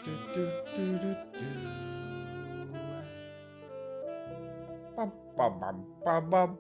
Bum, bum, bum, bum, bum.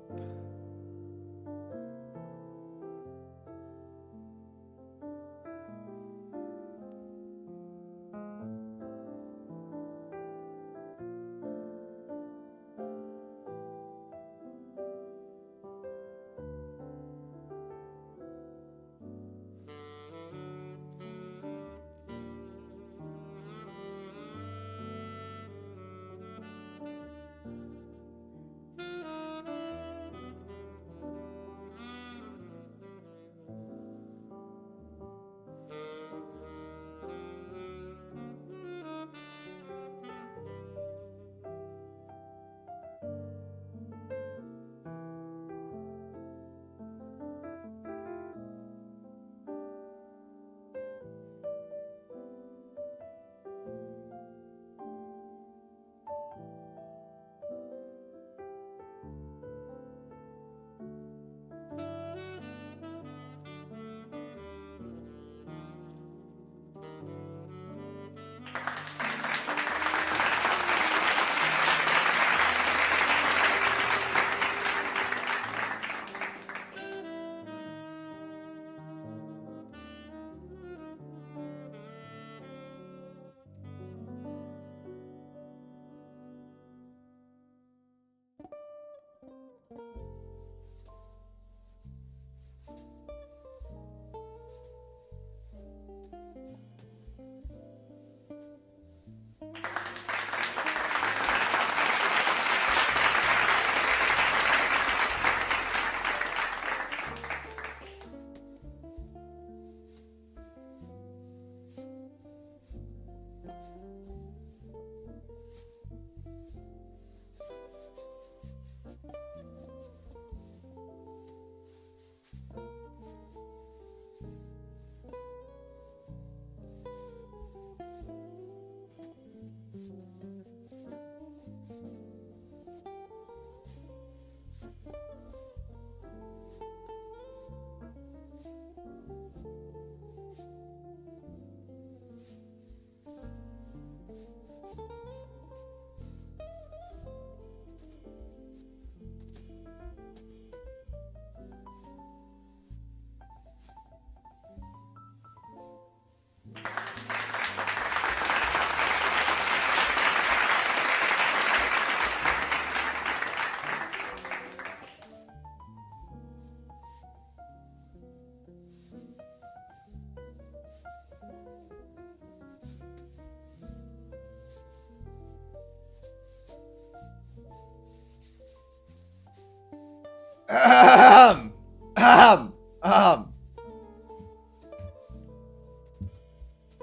Ahem. Ahem. Ahem.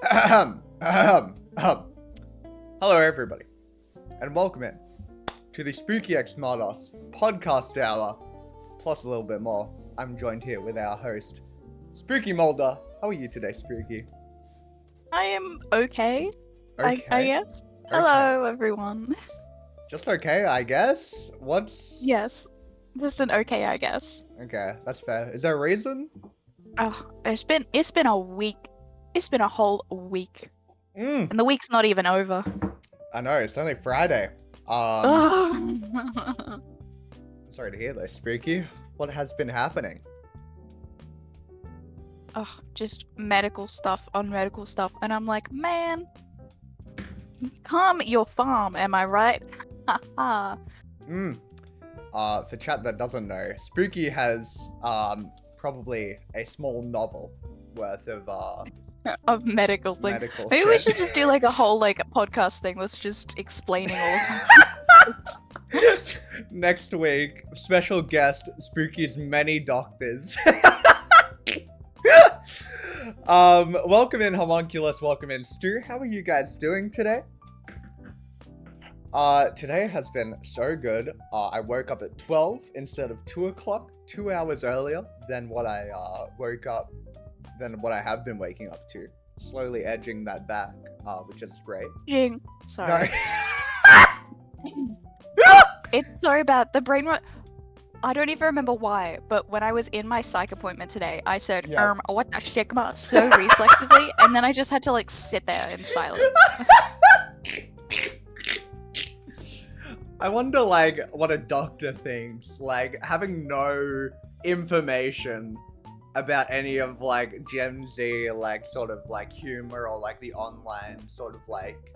Ahem. Ahem. Ahem. Hello, everybody, and welcome in to the Spooky and Martos Podcast Hour, plus a little bit more. I'm joined here with our host, Spooky Mulder. How are you today, Spooky? I am okay. Okay. I guess. Hello, everyone. Just okay, I guess. What's... Yes. Just an okay, I guess. Okay, that's fair. Is there a reason? Oh, it's been a week. It's been a whole week. Mm. And the week's not even over. I know, it's only Friday. Oh. Sorry to hear this, Spooky. What has been happening? Oh, just medical stuff on medical stuff. And I'm like, man, calm your farm, am I right? Haha. For chat that doesn't know, Spooky has probably a small novel worth of Of medical things. medical Maybe we shit. should just do like a whole like podcast thing that's just explaining all of Next week, special guest, Spooky's many doctors. Welcome in, Homunculus, welcome in, Stu. How are you guys doing today? Today has been so good. I woke up at 12 instead of 2 o'clock, 2 hours earlier than what I than what I have been waking up to. Slowly edging that back, which is great. Jing. Sorry. No. It's so bad. The brain I don't even remember why, but when I was in my psych appointment today, I said, Yeah. what the shigma, so reflexively, and then I just had to like sit there in silence. I wonder, like, what a doctor thinks, like, having no information about any of, like, Gen Z, like, sort of, like, humor or, like, the online sort of, like,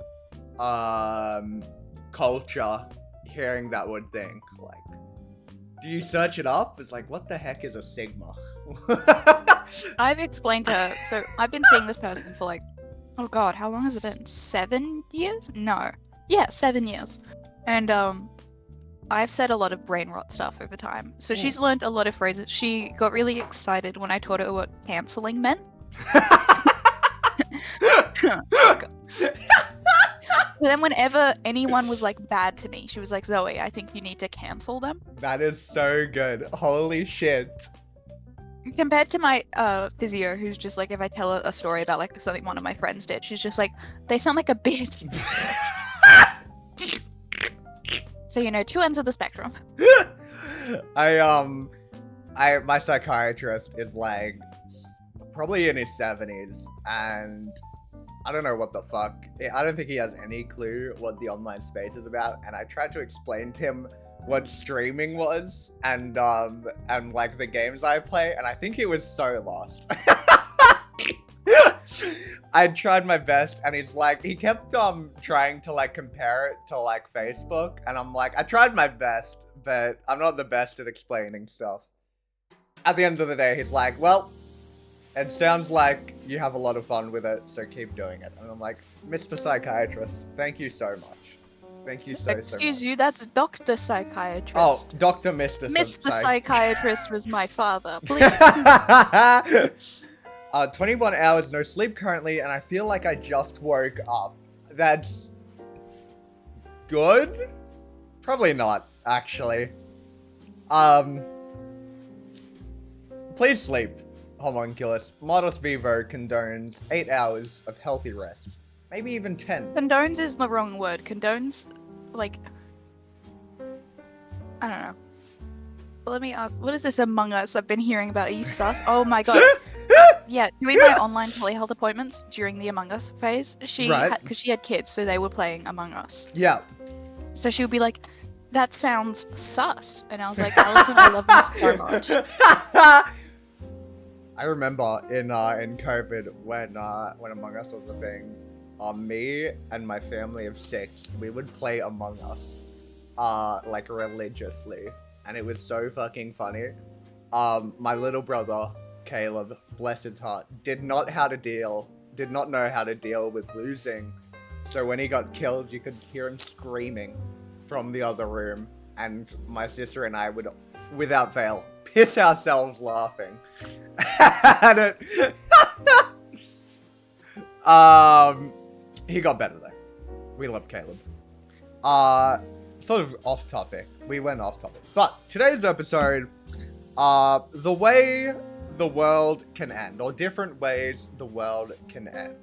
culture, hearing that would think, like, do you search it up? It's like, what the heck is a Sigma? I've explained to her, so I've been seeing this person for like, oh god, how long has it been? 7 years? No. Yeah, 7 years. And I've said a lot of brain rot stuff over time. So she's learned a lot of phrases. She got really excited when I taught her what cancelling meant. Then whenever anyone was like bad to me, she was like, Zoe, I think you need to cancel them. That is so good. Holy shit. Compared to my physio, who's just like, if I tell her a story about like something one of my friends did, she's just like, they sound like a bitch. So, you know, two ends of the spectrum. My psychiatrist is like probably in his 70s, and I don't know what the fuck. I don't think he has any clue what the online space is about, and I tried to explain to him what streaming was and like the games I play, and I think he was so lost. I tried my best, and he's like, he kept trying to like compare it to like Facebook, and I'm like, I tried my best, but I'm not the best at explaining stuff. At the end of the day, he's like, well, it sounds like you have a lot of fun with it, so keep doing it. And I'm like, Mr. Psychiatrist, thank you so much. Thank you so much. Excuse you, that's Dr. Psychiatrist. Oh, Dr. Mr. Mr. Psychiatrist was my father, please. 21 hours no sleep currently, and I feel like I just woke up. That's good? Probably not, actually. Please sleep, homunculus. MartosVEVO condones 8 hours of healthy rest. Maybe even 10. Condones is the wrong word. Condones, like, I don't know. Let me ask, what is this Among Us I've been hearing about? Are you sus? Oh my god. Yeah, doing my online telehealth appointments during the Among Us phase, because she had kids, so they were playing Among Us. Yeah. So she would be like, that sounds sus. And I was like, Allison, I love you so much. I remember in COVID when Among Us was a thing, me and my family of 6, we would play Among Us, like religiously, and it was so fucking funny. My little brother Caleb, bless his heart, did not know how to deal with losing. So when he got killed, you could hear him screaming from the other room, and my sister and I would, without fail, piss ourselves laughing at it. He got better though. We love Caleb. Sort of off topic. We went off topic. But today's episode, the way the world can end, or different ways the world can end.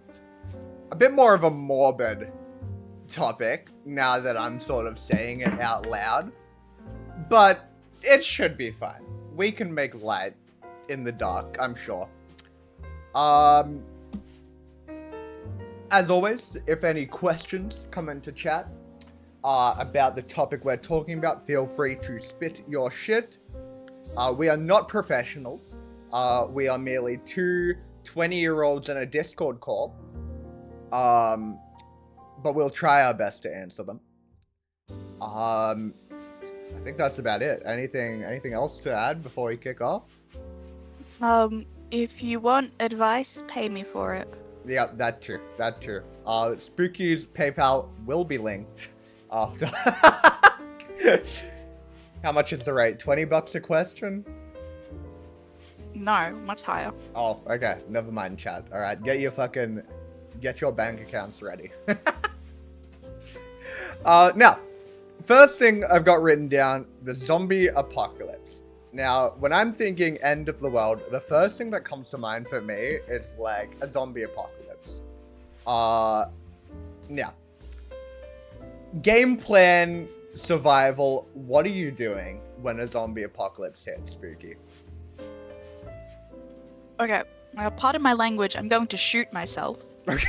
A bit more of a morbid topic now that I'm sort of saying it out loud, but it should be fun. We can make light in the dark, I'm sure. As always, if any questions come into chat about the topic we're talking about, feel free to spit your shit. We are not professionals. We are merely two 20-year-olds in a Discord call. But we'll try our best to answer them. I think that's about it. Anything else to add before we kick off? If you want advice, pay me for it. Yeah, that too. Spooky's PayPal will be linked after. How much is the rate? $20 a question? No, much higher. Oh, okay. Never mind, chat. Alright, get your bank accounts ready. Now, first thing I've got written down, the zombie apocalypse. Now, when I'm thinking end of the world, the first thing that comes to mind for me is like a zombie apocalypse. Now, game plan, survival, what are you doing when a zombie apocalypse hits, Spooky? Okay, pardon my language, I'm going to shoot myself. Okay.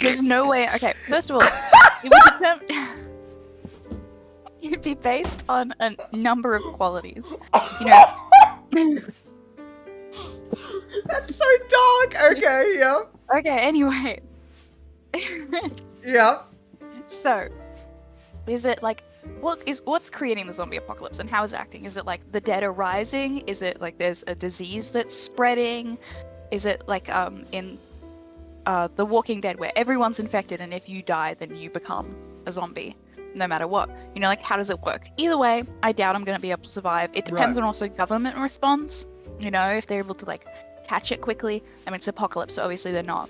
There's no way. Okay, first of all, it would it'd be based on a number of qualities. You know. That's so dark. Okay, yeah. Okay, anyway. Yeah. So, is it like what's creating the zombie apocalypse and how is it acting? Is it like the dead are rising? Is it like there's a disease that's spreading? Is it like in The Walking Dead where everyone's infected and if you die then you become a zombie no matter what? You know, like how does it work? Either way, I doubt I'm going to be able to survive. It depends on also government response. You know, if they're able to like catch it quickly. I mean, it's apocalypse, so obviously they're not.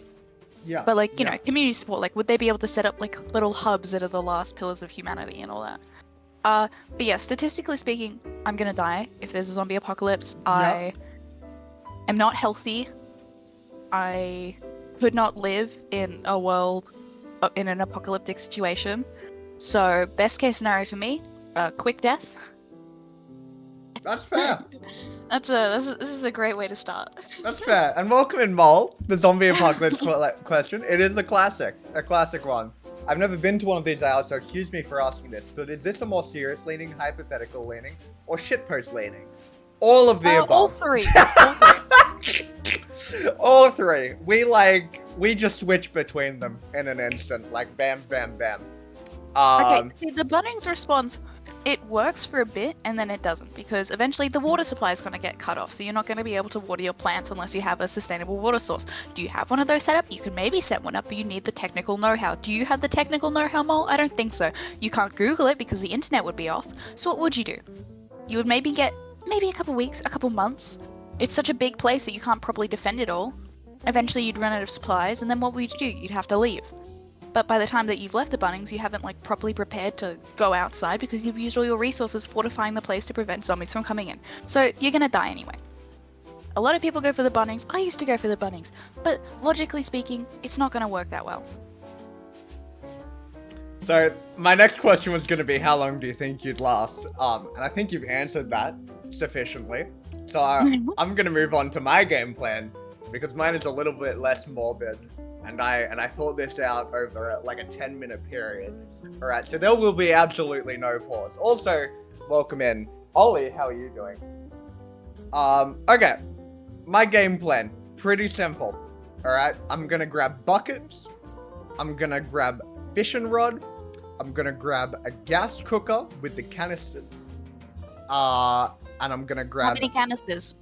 Yeah. But like, you know, community support, like would they be able to set up like little hubs that are the last pillars of humanity and all that? But yeah, statistically speaking, I'm gonna die if there's a zombie apocalypse. I am not healthy. I could not live in a world in an apocalyptic situation. So best case scenario for me, quick death. That's fair. This is a great way to start. That's fair. And welcome in, Mole, the zombie apocalypse question. It is a classic one. I've never been to one of these hours, so excuse me for asking this, but is this a more serious leaning, hypothetical leaning, or shitpost leaning? All of the above. All three. All three. We just switch between them in an instant, like bam, bam, bam. Okay, see, the Bunnings response, it works for a bit and then it doesn't, because eventually the water supply is going to get cut off, so you're not going to be able to water your plants unless you have a sustainable water source. Do you have one of those set up? You can maybe set one up, but you need the technical know-how. Do you have the technical know-how, Mole? I don't think so. You can't Google it because the internet would be off. So what would you do? You would maybe get a couple weeks, a couple months. It's such a big place that you can't properly defend it all. Eventually you'd run out of supplies, and then what would you do? You'd have to leave. But by the time that you've left the Bunnings, you haven't like properly prepared to go outside because you've used all your resources fortifying the place to prevent zombies from coming in. So you're gonna die anyway. A lot of people go for the Bunnings. I used to go for the Bunnings, but logically speaking, it's not gonna work that well. So my next question was gonna be, how long do you think you'd last? And I think you've answered that sufficiently. So I'm gonna move on to my game plan because mine is a little bit less morbid. And I thought this out over like a 10-minute period. Alright, so there will be absolutely no pause. Also, welcome in. Ollie, how are you doing? Okay. My game plan, pretty simple. Alright, I'm gonna grab buckets. I'm gonna grab fishing rod. I'm gonna grab a gas cooker with the canisters. And I'm gonna grab... How many canisters?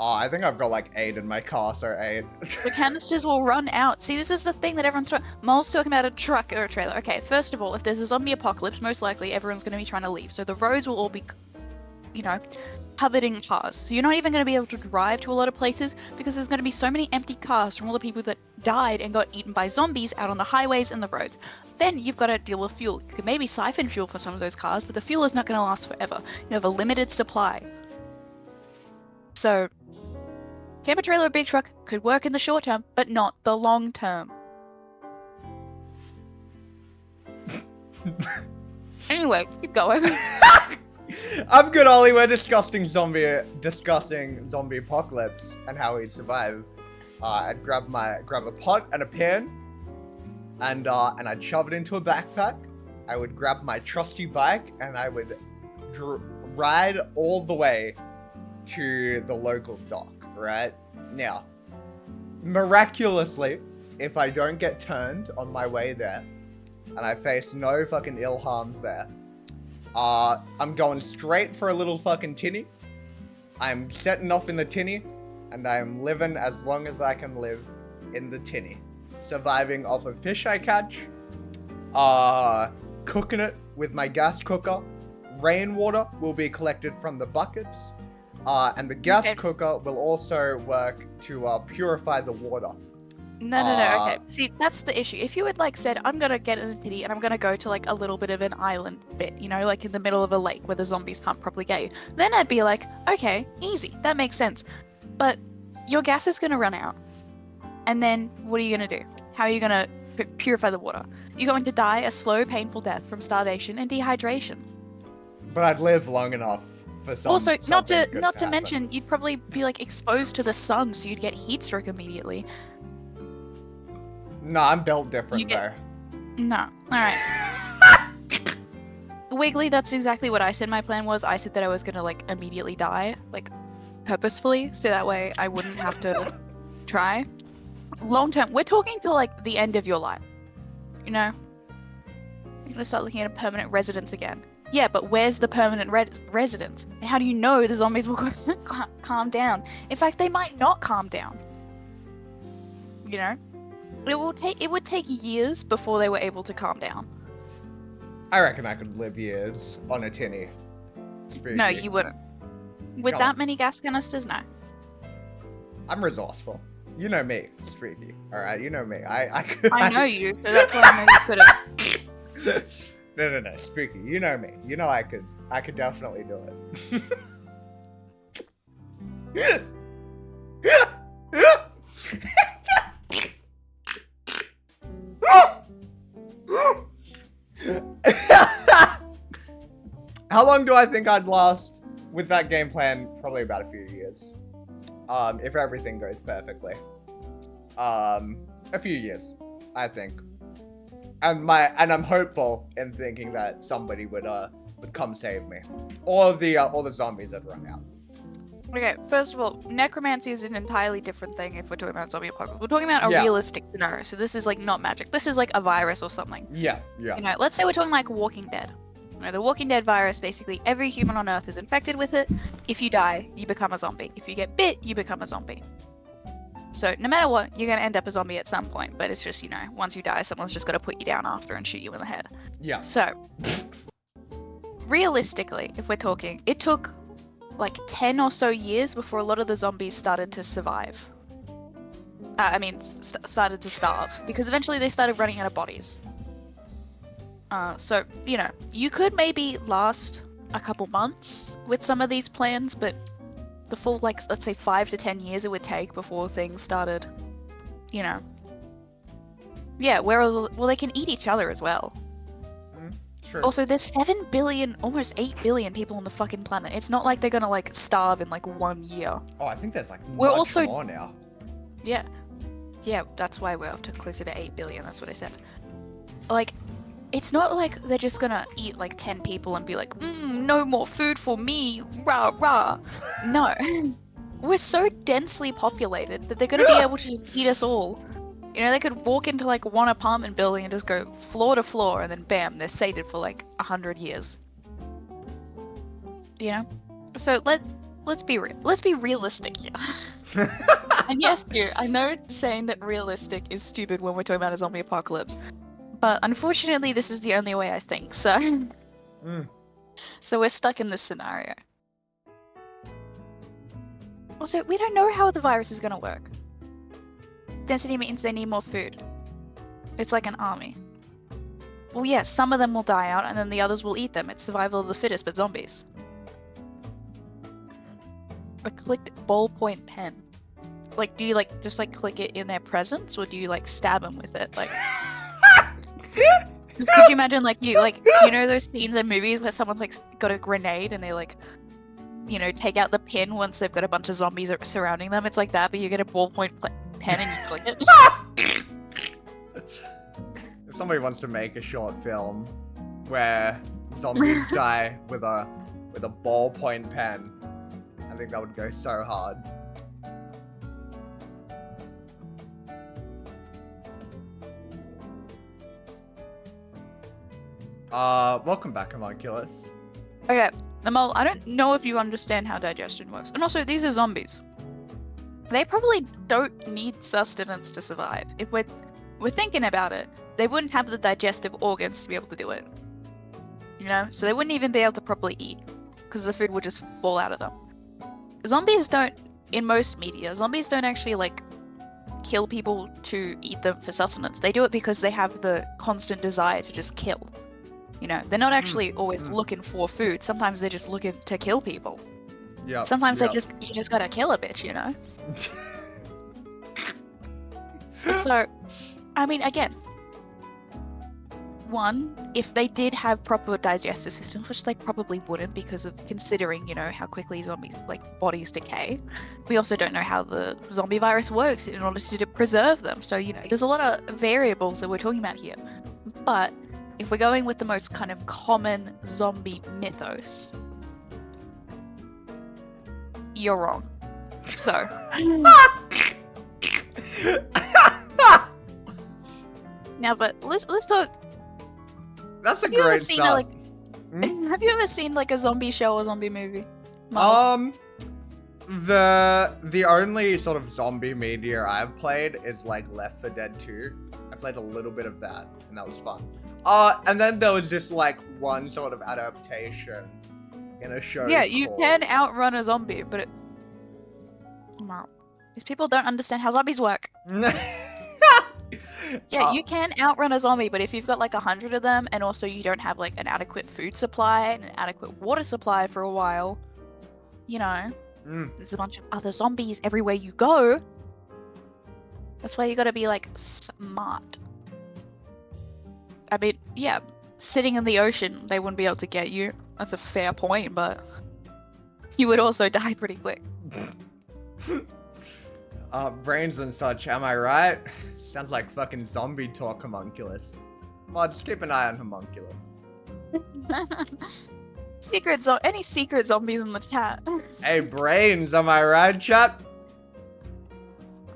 Oh, I think I've got like 8 in my car, so 8. The canisters will run out. See, this is the thing that everyone's talking. Mole's talking about a truck or a trailer. Okay, first of all, if there's a zombie apocalypse, most likely everyone's going to be trying to leave. So the roads will all be, you know, covered in cars. So you're not even going to be able to drive to a lot of places because there's going to be so many empty cars from all the people that died and got eaten by zombies out on the highways and the roads. Then you've got to deal with fuel. You can maybe siphon fuel for some of those cars, but the fuel is not going to last forever. You have a limited supply. So... camper trailer or big truck could work in the short term, but not the long term. Anyway, keep going. I'm good, Ollie. We're discussing zombie apocalypse and how we'd survive. I'd grab a pot and a pan, and I'd shove it into a backpack. I would grab my trusty bike and I would ride all the way to the local dock. Right? Now, miraculously, if I don't get turned on my way there, and I face no fucking ill harms there, I'm going straight for a little fucking tinny. I'm setting off in the tinny, and I'm living as long as I can live in the tinny. Surviving off of fish I catch, cooking it with my gas cooker. Rainwater will be collected from the buckets. And the gas cooker will also work to purify the water. No, okay. See, that's the issue. If you had, like, said, I'm gonna get in the city and I'm gonna go to, like, a little bit of an island bit, you know, like in the middle of a lake where the zombies can't properly get you, then I'd be like, okay, easy. That makes sense. But your gas is gonna run out. And then what are you gonna do? How are you gonna purify the water? You're going to die a slow, painful death from starvation and dehydration. But I'd live long enough for Also, not to happen. mention, you'd probably be like exposed to the sun, so you'd get heat stroke immediately. No, I'm built different You get- though. No. Alright. Wiggly, that's exactly what I said my plan was. I said that I was gonna like immediately die, like purposefully, so that way I wouldn't have to try. Long term, we're talking till like the end of your life. You know? You're gonna start looking at a permanent residence again. Yeah, but where's the permanent residence? And how do you know the zombies will calm down? In fact, they might not calm down. You know? It would take years before they were able to calm down. I reckon I could live years on a tinny. Spooky. No, you wouldn't. With that many gas canisters, no. I'm resourceful. You know me, Spooky. Alright, you know me. I know you, so that's why I know you couldn't. No, Spooky. You know me. You know I could definitely do it. How long do I think I'd last with that game plan? Probably about a few years. If everything goes perfectly. A few years, I think. And I'm hopeful in thinking that somebody would come save me. All the zombies had run out. Okay, first of all, necromancy is an entirely different thing if we're talking about zombie apocalypse. We're talking about a realistic scenario, so this is like not magic. This is like a virus or something. Yeah. You know, let's say we're talking like Walking Dead. You know, the Walking Dead virus, basically every human on Earth is infected with it. If you die, you become a zombie. If you get bit, you become a zombie. So no matter what, you're gonna end up a zombie at some point, but it's just, you know, once you die, someone's just gotta put you down after and shoot you in the head. Yeah. So, realistically, if we're talking, it took like 10 or so years before a lot of the zombies started to survive. Started to starve, because eventually they started running out of bodies. So, you know, you could maybe last a couple months with some of these plans, but the full, like, let's say 5 to 10 years it would take before things started, you know. Yeah, well, they can eat each other as well. True. Also, there's 7 billion, almost 8 billion people on the fucking planet. It's not like they're gonna, like, starve in, like, 1 year. Oh, I think there's, like, We're much also- more now. Yeah. Yeah, that's why we're up to closer to 8 billion, that's what I said. Like, it's not like they're just gonna eat, like, 10 people and be like, no more food for me, rah, rah. No. We're so densely populated that they're gonna be able to just eat us all. You know, they could walk into, like, one apartment building and just go floor to floor, and then bam, they're sated for, like, 100 years. You know? So, let's be realistic here. And yes, I know saying that realistic is stupid when we're talking about a zombie apocalypse, but unfortunately this is the only way I think, so... So we're stuck in this scenario. Also, we don't know how the virus is gonna work. Density means they need more food. It's like an army. Well, yeah, some of them will die out and then the others will eat them. It's survival of the fittest, but zombies. A clicked ballpoint pen. Like, do you, like, just, like, click it in their presence, or do you, like, stab them with it? Like... Could you imagine, like, you know those scenes in movies where someone's, like, got a grenade and they, like, you know, take out the pin once they've got a bunch of zombies surrounding them? It's like that, but you get a ballpoint pen and you click it. If somebody wants to make a short film where zombies die with a ballpoint pen, I think that would go so hard. Welcome back, Homunculus. Okay, Amal, I don't know if you understand how digestion works. And also, these are zombies. They probably don't need sustenance to survive. If we're thinking about it, they wouldn't have the digestive organs to be able to do it. You know? So they wouldn't even be able to properly eat, because the food would just fall out of them. Zombies don't, in most media, zombies don't actually, like, kill people to eat them for sustenance. They do it because they have the constant desire to just kill. You know, they're not actually always looking for food. Sometimes they're just looking to kill people. Yeah. Sometimes you just gotta kill a bitch, you know? So, I mean, again, one, if they did have proper digestive systems, which they probably wouldn't because of considering, how quickly zombies, bodies decay. We also don't know how the zombie virus works in order to preserve them. So, there's a lot of variables that we're talking about here. But if we're going with the most kind of common zombie mythos, you're wrong. So. Now, but let's talk. That's a great start. Have you ever seen a zombie show or zombie movie? Miles? The only sort of zombie media I've played is Left 4 Dead 2. I played a little bit of that, and that was fun. And then there was just one sort of adaptation in a show. Yeah, you can outrun a zombie, but these people don't understand how zombies work. Yeah, you can outrun a zombie, but if you've got 100 of them, and also you don't have an adequate food supply and an adequate water supply for a while, there's a bunch of other zombies everywhere you go. That's why you gotta be smart. I mean, yeah, sitting in the ocean, they wouldn't be able to get you. That's a fair point, but you would also die pretty quick. Brains and such, am I right? Sounds like fucking zombie talk, homunculus. Well, just keep an eye on homunculus. Any secret zombies in the chat? Hey, Brains, am I right, chat?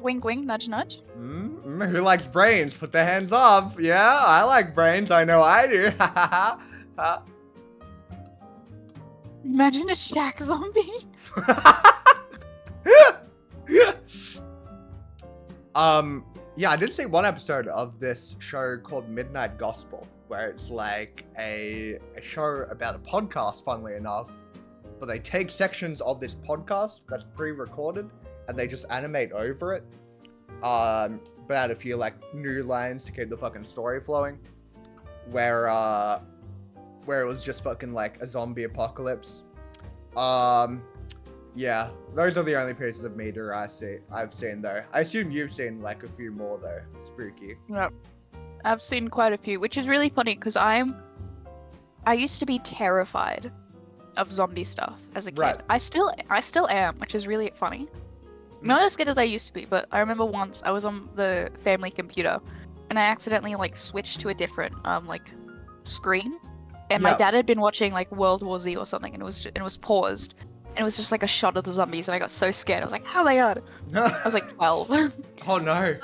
Wink, wink, nudge, nudge. Who likes Brains? Put their hands up. Yeah, I like Brains. I know I do. Imagine a Shaq zombie. Yeah, I did see one episode of this show called Midnight Gospel, where it's a show about a podcast, funnily enough, but they take sections of this podcast that's pre-recorded and they just animate over it, but add a few new lines to keep the fucking story flowing, where it was just fucking a zombie apocalypse. Yeah, those are the only pieces of media I've seen though. I assume you've seen a few more though, Spooky. Yep. I've seen quite a few, which is really funny because I used to be terrified of zombie stuff as a kid. Right. I still am, which is really funny. Not as good as I used to be, but I remember once I was on the family computer and I accidentally switched to a different screen, and my dad had been watching World War Z or something, and it was paused. And it was just a shot of the zombies, and I got so scared. I was like, oh my god. I was 12. Oh no.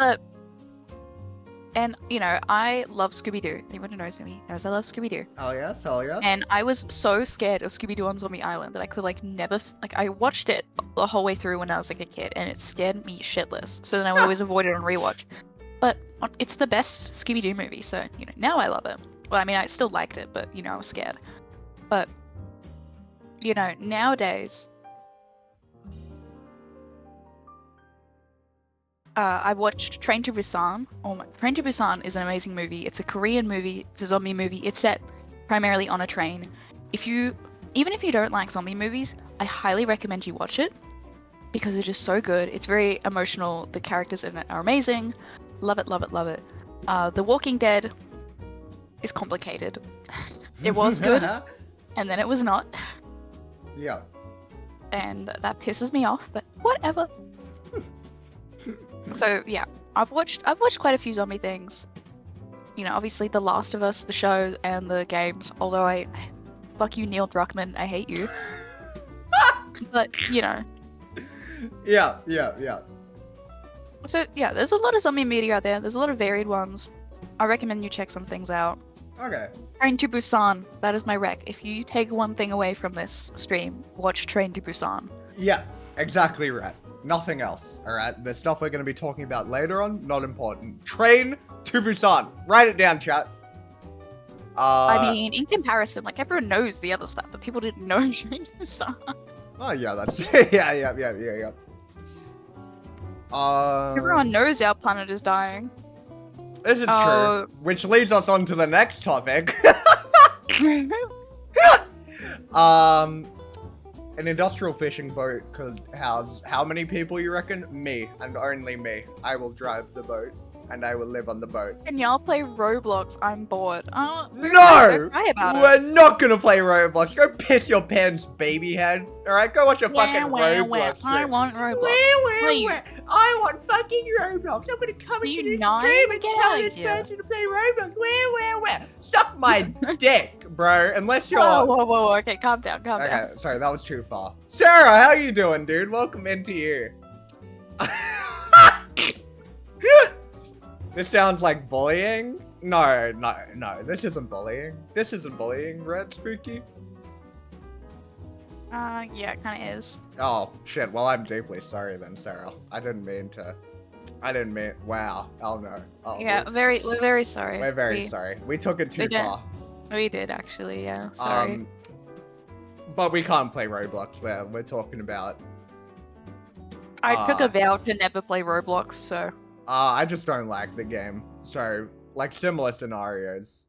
And, I love Scooby-Doo. Anyone who knows me knows I love Scooby-Doo. Oh yes, hell yeah. And I was so scared of Scooby-Doo on Zombie Island that I could never, I watched it the whole way through when I was a kid, and it scared me shitless. So then I would always avoid it on rewatch. But it's the best Scooby-Doo movie, so, now I love it. Well, I mean, I still liked it, but, I was scared. But nowadays, I watched Train to Busan. Train to Busan is an amazing movie. It's a Korean movie. It's a zombie movie. It's set primarily on a train. Even if you don't like zombie movies, I highly recommend you watch it because it is so good. It's very emotional. The characters in it are amazing. Love it, love it, love it. The Walking Dead is complicated. It was good, and then it was not. Yeah. And that pisses me off, but whatever. So yeah, I've watched quite a few zombie things. Obviously The Last of Us, the show, and the games. Although fuck you, Neil Druckmann, I hate you. But Yeah. So yeah, there's a lot of zombie media out there. There's a lot of varied ones. I recommend you check some things out. Okay. Train to Busan, that is my rec. If you take one thing away from this stream, watch Train to Busan. Yeah, exactly right. Nothing else, alright? The stuff we're going to be talking about later on, not important. Train to Busan. Write it down, chat. I mean, in comparison, everyone knows the other stuff, but people didn't know Train to Busan. Oh, yeah, that's... yeah. Everyone knows our planet is dying. This is true. Which leads us on to the next topic. An industrial fishing boat could house how many people, you reckon? Me, and only me. I will drive the boat. and I will live on the boat. Can y'all play Roblox? I'm bored. No! Cry about it. We're not gonna play Roblox. Go piss your pants, baby head. Alright, go watch a fucking Roblox. I want Roblox. Where? I want fucking Roblox. I'm gonna come into this stream and tell this person to play Roblox. Where? Suck my dick, bro. Unless you're... Whoa. Okay, calm down. Okay, sorry, that was too far. Sarah, how you doing, dude? Welcome into you. This sounds like bullying. No, this isn't bullying. This isn't bullying, right, Spooky? Yeah, it kind of is. Oh, shit. Well, I'm deeply sorry then, Sarah. I didn't mean... Wow. Oh, no. Oh, Yeah, we're very sorry. We're very sorry. We took it too far. We did, actually, yeah. Sorry. But we can't play Roblox where we're talking about... I took a vow to never play Roblox, so... I just don't like the game. So, like, similar scenarios.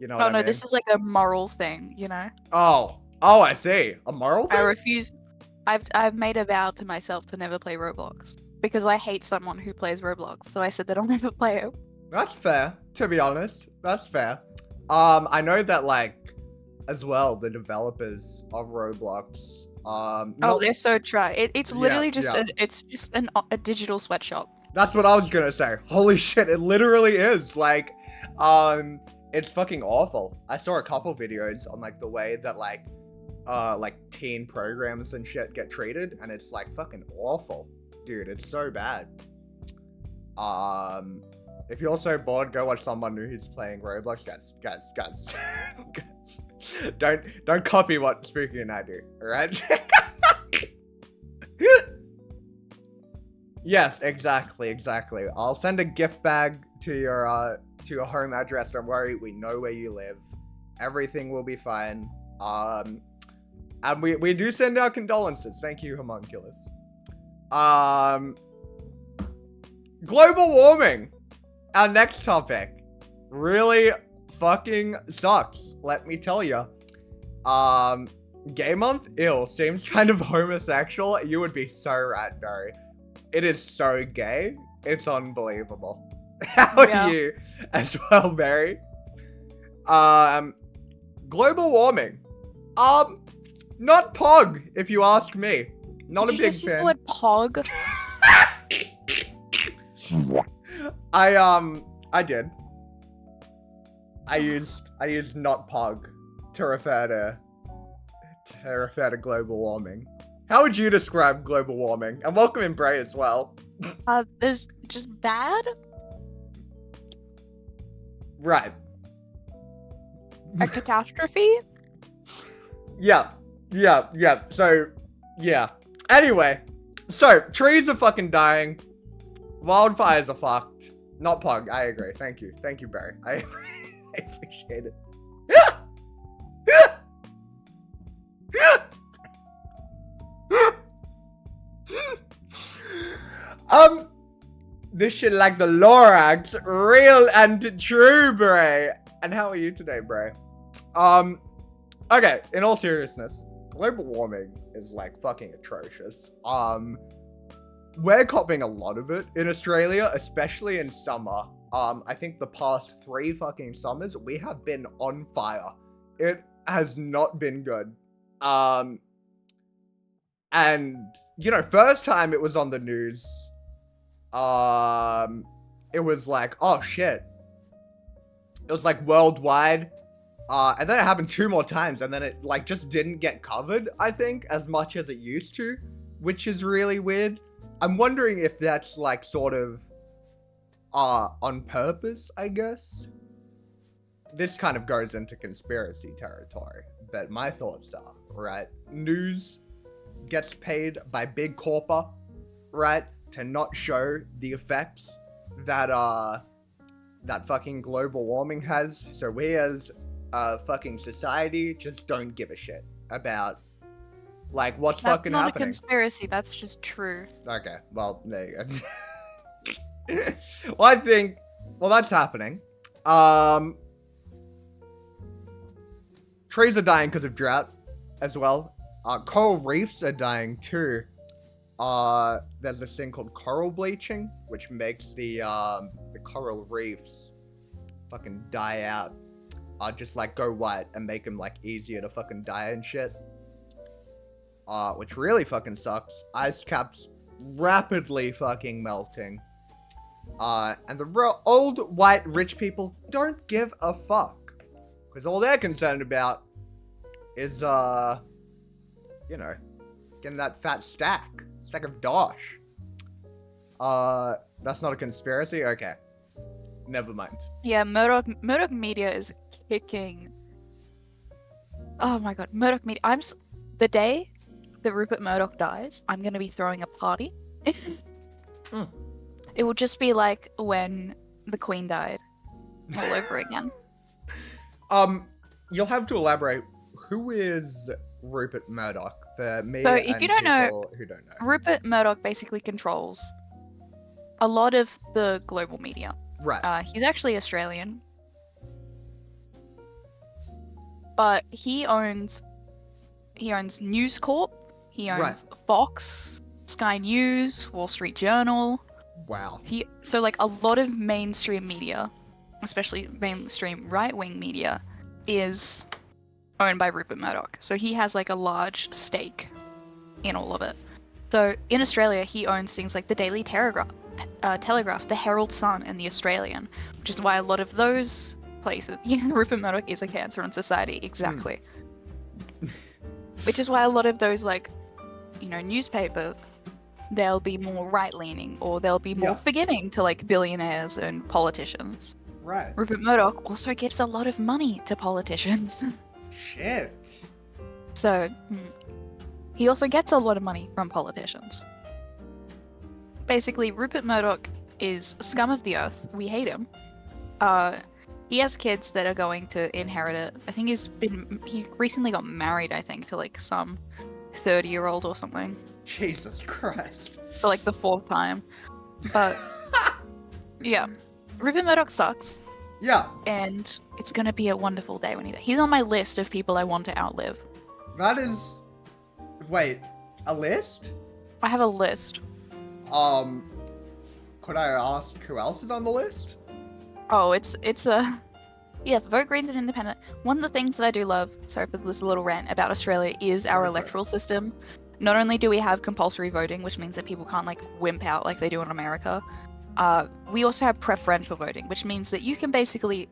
You know what I mean? This is like a moral thing, you know? Oh, I see. A moral thing? I refuse... I've made a vow to myself to never play Roblox. Because I hate someone who plays Roblox, so I said that I'll never play it. That's fair, to be honest. That's fair. I know that, like, as well, the developers of Roblox... they're so dry. It's literally just a digital sweatshop. That's what I was gonna say. Holy shit, it literally is. Like, it's fucking awful. I saw a couple videos on, like, the way that, like teen programs and shit get treated, and it's, like, fucking awful. Dude, it's so bad. If you're so bored, go watch someone who's playing Roblox. Guys. Don't copy what Spooky and I do, alright? Yes, exactly. I'll send a gift bag to your home address. Don't worry, we know where you live. Everything will be fine. And we do send our condolences. Thank you, Homunculus. Global warming. Our next topic really fucking sucks. Let me tell you. Gay month? Ew, seems kind of homosexual. You would be so right, Barry. It is so gay. It's unbelievable. How are you as well, Barry? Global warming. Not pog, if you ask me. Not a big fan. Did you just use the word pog? I did. I used not pog to refer to global warming. How would you describe global warming? And welcome in Bray as well. There's just bad. Right. A catastrophe? Yeah. So, yeah. Anyway, so trees are fucking dying. Wildfires are fucked. Not pog. I agree. Thank you, Barry. I appreciate it. This shit like the Lorax, real and true, Bray. And how are you today, Bray? Okay, in all seriousness, global warming is like fucking atrocious. We're copping a lot of it in Australia, especially in summer. I think the past 3 fucking summers, we have been on fire. It has not been good. And, you know, first time it was on the news, it was like, oh shit. It was like worldwide. And then it happened 2 more times, and then it like just didn't get covered, I think, as much as it used to, which is really weird. I'm wondering if that's like sort of on purpose, I guess. This kind of goes into conspiracy territory, but my thoughts are, right? News gets paid by Big Corpa, right, to not show the effects that that fucking global warming has. So we as fucking society just don't give a shit about like what's fucking happening. That's not a conspiracy, that's just true. Okay, well, there you go. Well, I think, well, that's happening. Trees are dying because of drought as well. Coral reefs are dying too. there's this thing called coral bleaching, which makes the coral reefs fucking die out. Just like go white and make them like easier to fucking die and shit. Which really fucking sucks. Ice caps rapidly fucking melting. And the real old white rich people don't give a fuck. Because all they're concerned about is, you know, getting that fat stack of dosh. That's not a conspiracy? Okay. Never mind. Yeah, Murdoch Media is kicking. Oh my god, Murdoch Media. The day that Rupert Murdoch dies, I'm gonna be throwing a party. It will just be like when the Queen died, all over again. You'll have to elaborate. Who is Rupert Murdoch? For me, so if you don't know, who don't know, Rupert Murdoch basically controls a lot of the global media. Right. He's actually Australian, but he owns News Corp. He owns Fox, Sky News, Wall Street Journal. Wow. So like a lot of mainstream media, especially mainstream right-wing media, is owned by Rupert Murdoch. So he has like a large stake in all of it. So in Australia, he owns things like the Daily Telegraph, the Herald Sun, and the Australian, which is why a lot of those places, Rupert Murdoch is a cancer on society, exactly. Which is why a lot of those like, newspaper, they'll be more right-leaning or they'll be more forgiving to like billionaires and politicians. Right. Rupert Murdoch also gives a lot of money to politicians. Shit. So, he also gets a lot of money from politicians. Basically, Rupert Murdoch is scum of the earth. We hate him. He has kids that are going to inherit it. I think he recently got married, I think, to like some 30-year-old or something. Jesus Christ. For like the 4th time. But, yeah. Rupert Murdoch sucks. Yeah. And it's gonna be a wonderful day when he's on my list of people I want to outlive. That is... Wait, a list? I have a list. Could I ask who else is on the list? Oh, it's a... Yeah, vote Greens and Independent. One of the things that I do love, sorry for this little rant, about Australia is our electoral system. Not only do we have compulsory voting, which means that people can't like wimp out like they do in America, we also have preferential voting, which means that you can basically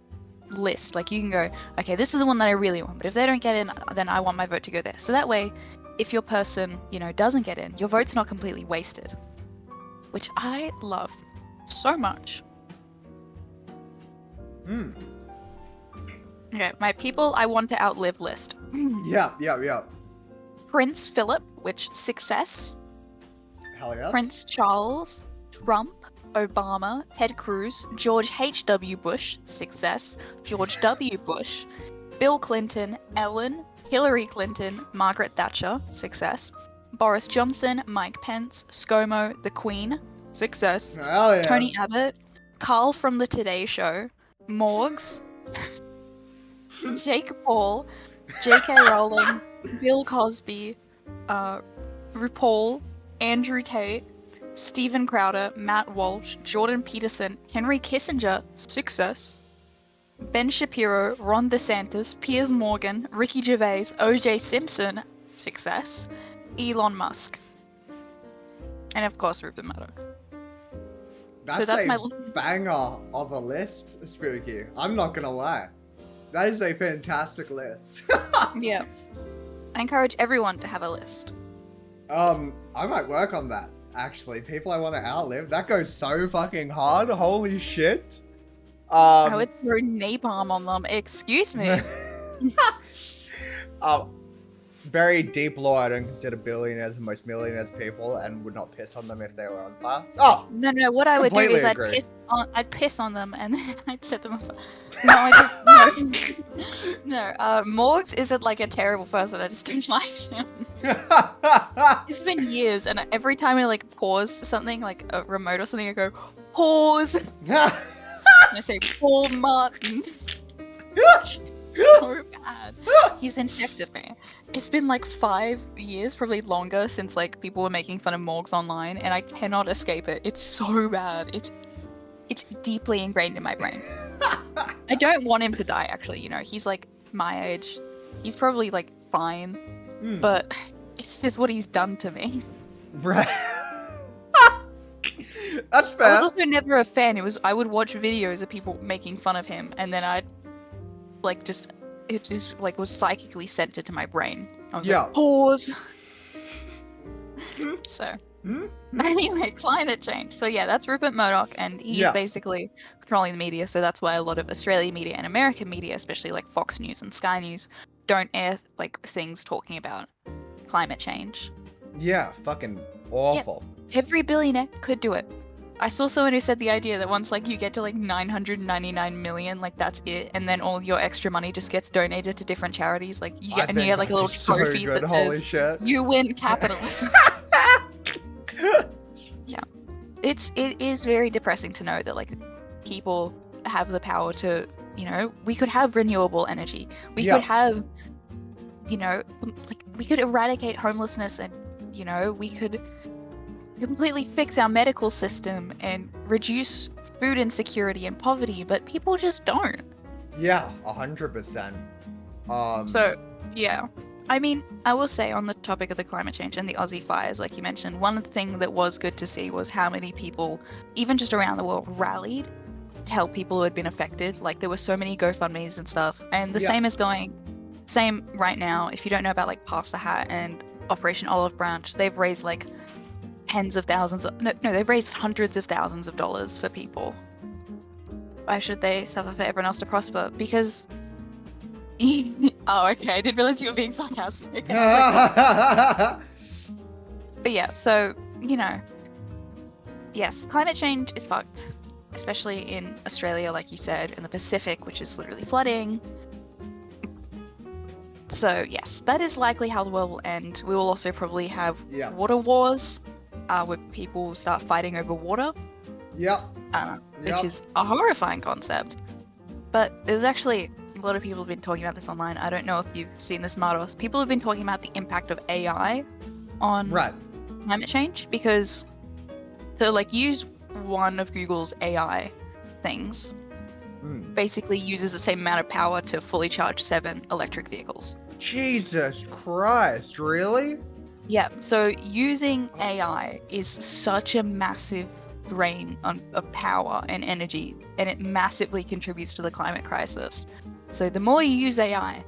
list, like you can go, okay, this is the one that I really want, but if they don't get in, then I want my vote to go there. So that way, if your person, doesn't get in, your vote's not completely wasted. Which I love so much. Okay, my people I want to outlive list. Yeah. Prince Philip, which success. Hell yes. Prince Charles, Trump, Obama, Ted Cruz, George H.W. Bush, success. George W. Bush, Bill Clinton, Ellen, Hillary Clinton, Margaret Thatcher, success. Boris Johnson, Mike Pence, ScoMo, the Queen, success. Hell yeah. Tony Abbott, Carl from the Today Show, Morgs, Jake Paul, J.K. Rowling, Bill Cosby, RuPaul, Andrew Tate, Steven Crowder, Matt Walsh, Jordan Peterson, Henry Kissinger, success. Ben Shapiro, Ron DeSantis, Piers Morgan, Ricky Gervais, O.J. Simpson, success. Elon Musk. And of course, Rupert Murdoch. That's my banger of a list, Spooky. I'm not gonna lie. That is a fantastic list. Yeah. I encourage everyone to have a list. I might work on that, actually. People I want to outlive. That goes so fucking hard. Holy shit. I would throw napalm on them. Excuse me. Very deep law. I don't consider billionaires and most millionaires people, and would not piss on them if they were on fire. Oh! No. What I would do is agree. I'd piss on them and then I'd set them on fire. No, No. Morgs isn't like a terrible person. I just don't like him. It's been years, and every time I like pause something, like a remote or something, I go, pause. And I say, Paul Martin. so bad. He's infected me. It's been like 5 years, probably longer, since like people were making fun of morgues online, and I cannot escape it. It's so bad. It's deeply ingrained in my brain. I don't want him to die, actually. You know, he's like my age. He's probably like fine, but it's just what he's done to me. Right. That's fair. I was also never a fan. I would watch videos of people making fun of him, and then I'd like it just like was psychically sent to my brain. I was like, pause. So anyway, climate change. So yeah, that's Rupert Murdoch, and he's basically controlling the media. So that's why a lot of Australian media and American media, especially like Fox News and Sky News, don't air like things talking about climate change. Yeah, fucking awful. Yep. Every billionaire could do it. I saw someone who said the idea that once like you get to like 999 million, like that's it, and then all your extra money just gets donated to different charities. Like you get, and you get like a little trophy that says you win capitalism. Yeah, it is very depressing to know that like people have the power to, you know, we could have renewable energy. We could have, you know, like we could eradicate homelessness, and you know, we could completely fix our medical system and reduce food insecurity and poverty, but people just don't. Yeah, 100%. So, yeah. I mean, I will say on the topic of the climate change and the Aussie fires, like you mentioned, one thing that was good to see was how many people, even just around the world, rallied to help people who had been affected. Like, there were so many GoFundMes and stuff, and the same right now. If you don't know about, like, Pass the Hat and Operation Olive Branch, they've raised, like, they've raised hundreds of thousands of dollars for people. Why should they suffer for everyone else to prosper? Because oh, okay, I didn't realize you were being sarcastic. But yeah, so, you know, yes, climate change is fucked, especially in Australia, like you said, in the Pacific, which is literally flooding. So yes, that is likely how the world will end. We will also probably have water wars, where people start fighting over water. Which is a horrifying concept. But there's actually a lot of people have been talking about this online. I don't know if you've seen this, Martos. People have been talking about the impact of AI on climate change, because to like use one of Google's AI things basically uses the same amount of power to fully charge 7 electric vehicles. Jesus Christ, really? Yeah, so using AI is such a massive drain of power and energy, and it massively contributes to the climate crisis. So the more you use AI,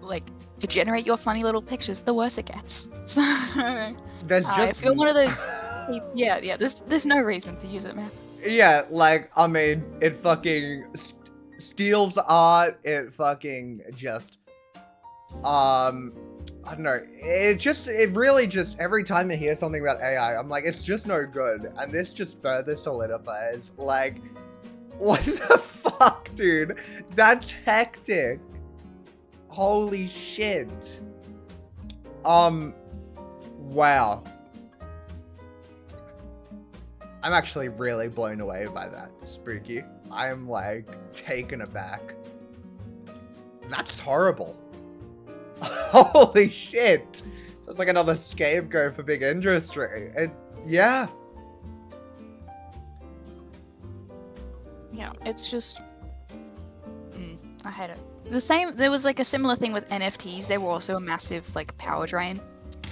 like, to generate your funny little pictures, the worse it gets. So I feel one of those. There's no reason to use it, man. Yeah, like, I mean, it fucking steals art. It fucking just, I don't know. It really just, every time I hear something about AI, I'm like, it's just no good. And this just further solidifies, like, what the fuck, dude? That's hectic. Holy shit. Wow. I'm actually really blown away by that, Spooky. I am, like, taken aback. That's horrible. Holy shit. Sounds like another scapegoat for big industry. Yeah, it's just... I hate it. There was, like, a similar thing with NFTs. They were also a massive, like, power drain.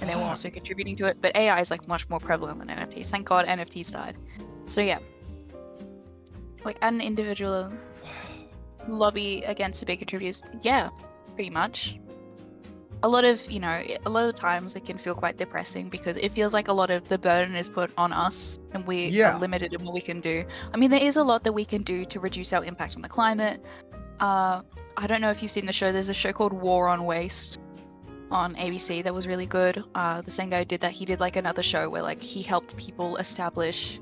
And they were also contributing to it. But AI is, like, much more prevalent than NFTs. Thank God NFTs died. So, yeah. Like, at an individual lobby against the big contributors, yeah, pretty much. A lot of the times it can feel quite depressing, because it feels like a lot of the burden is put on us, and we are limited in what we can do. I mean, there is a lot that we can do to reduce our impact on the climate. I don't know if you've seen the show. There's a show called War on Waste on ABC that was really good. The same guy who did that, he did like another show where like he helped people establish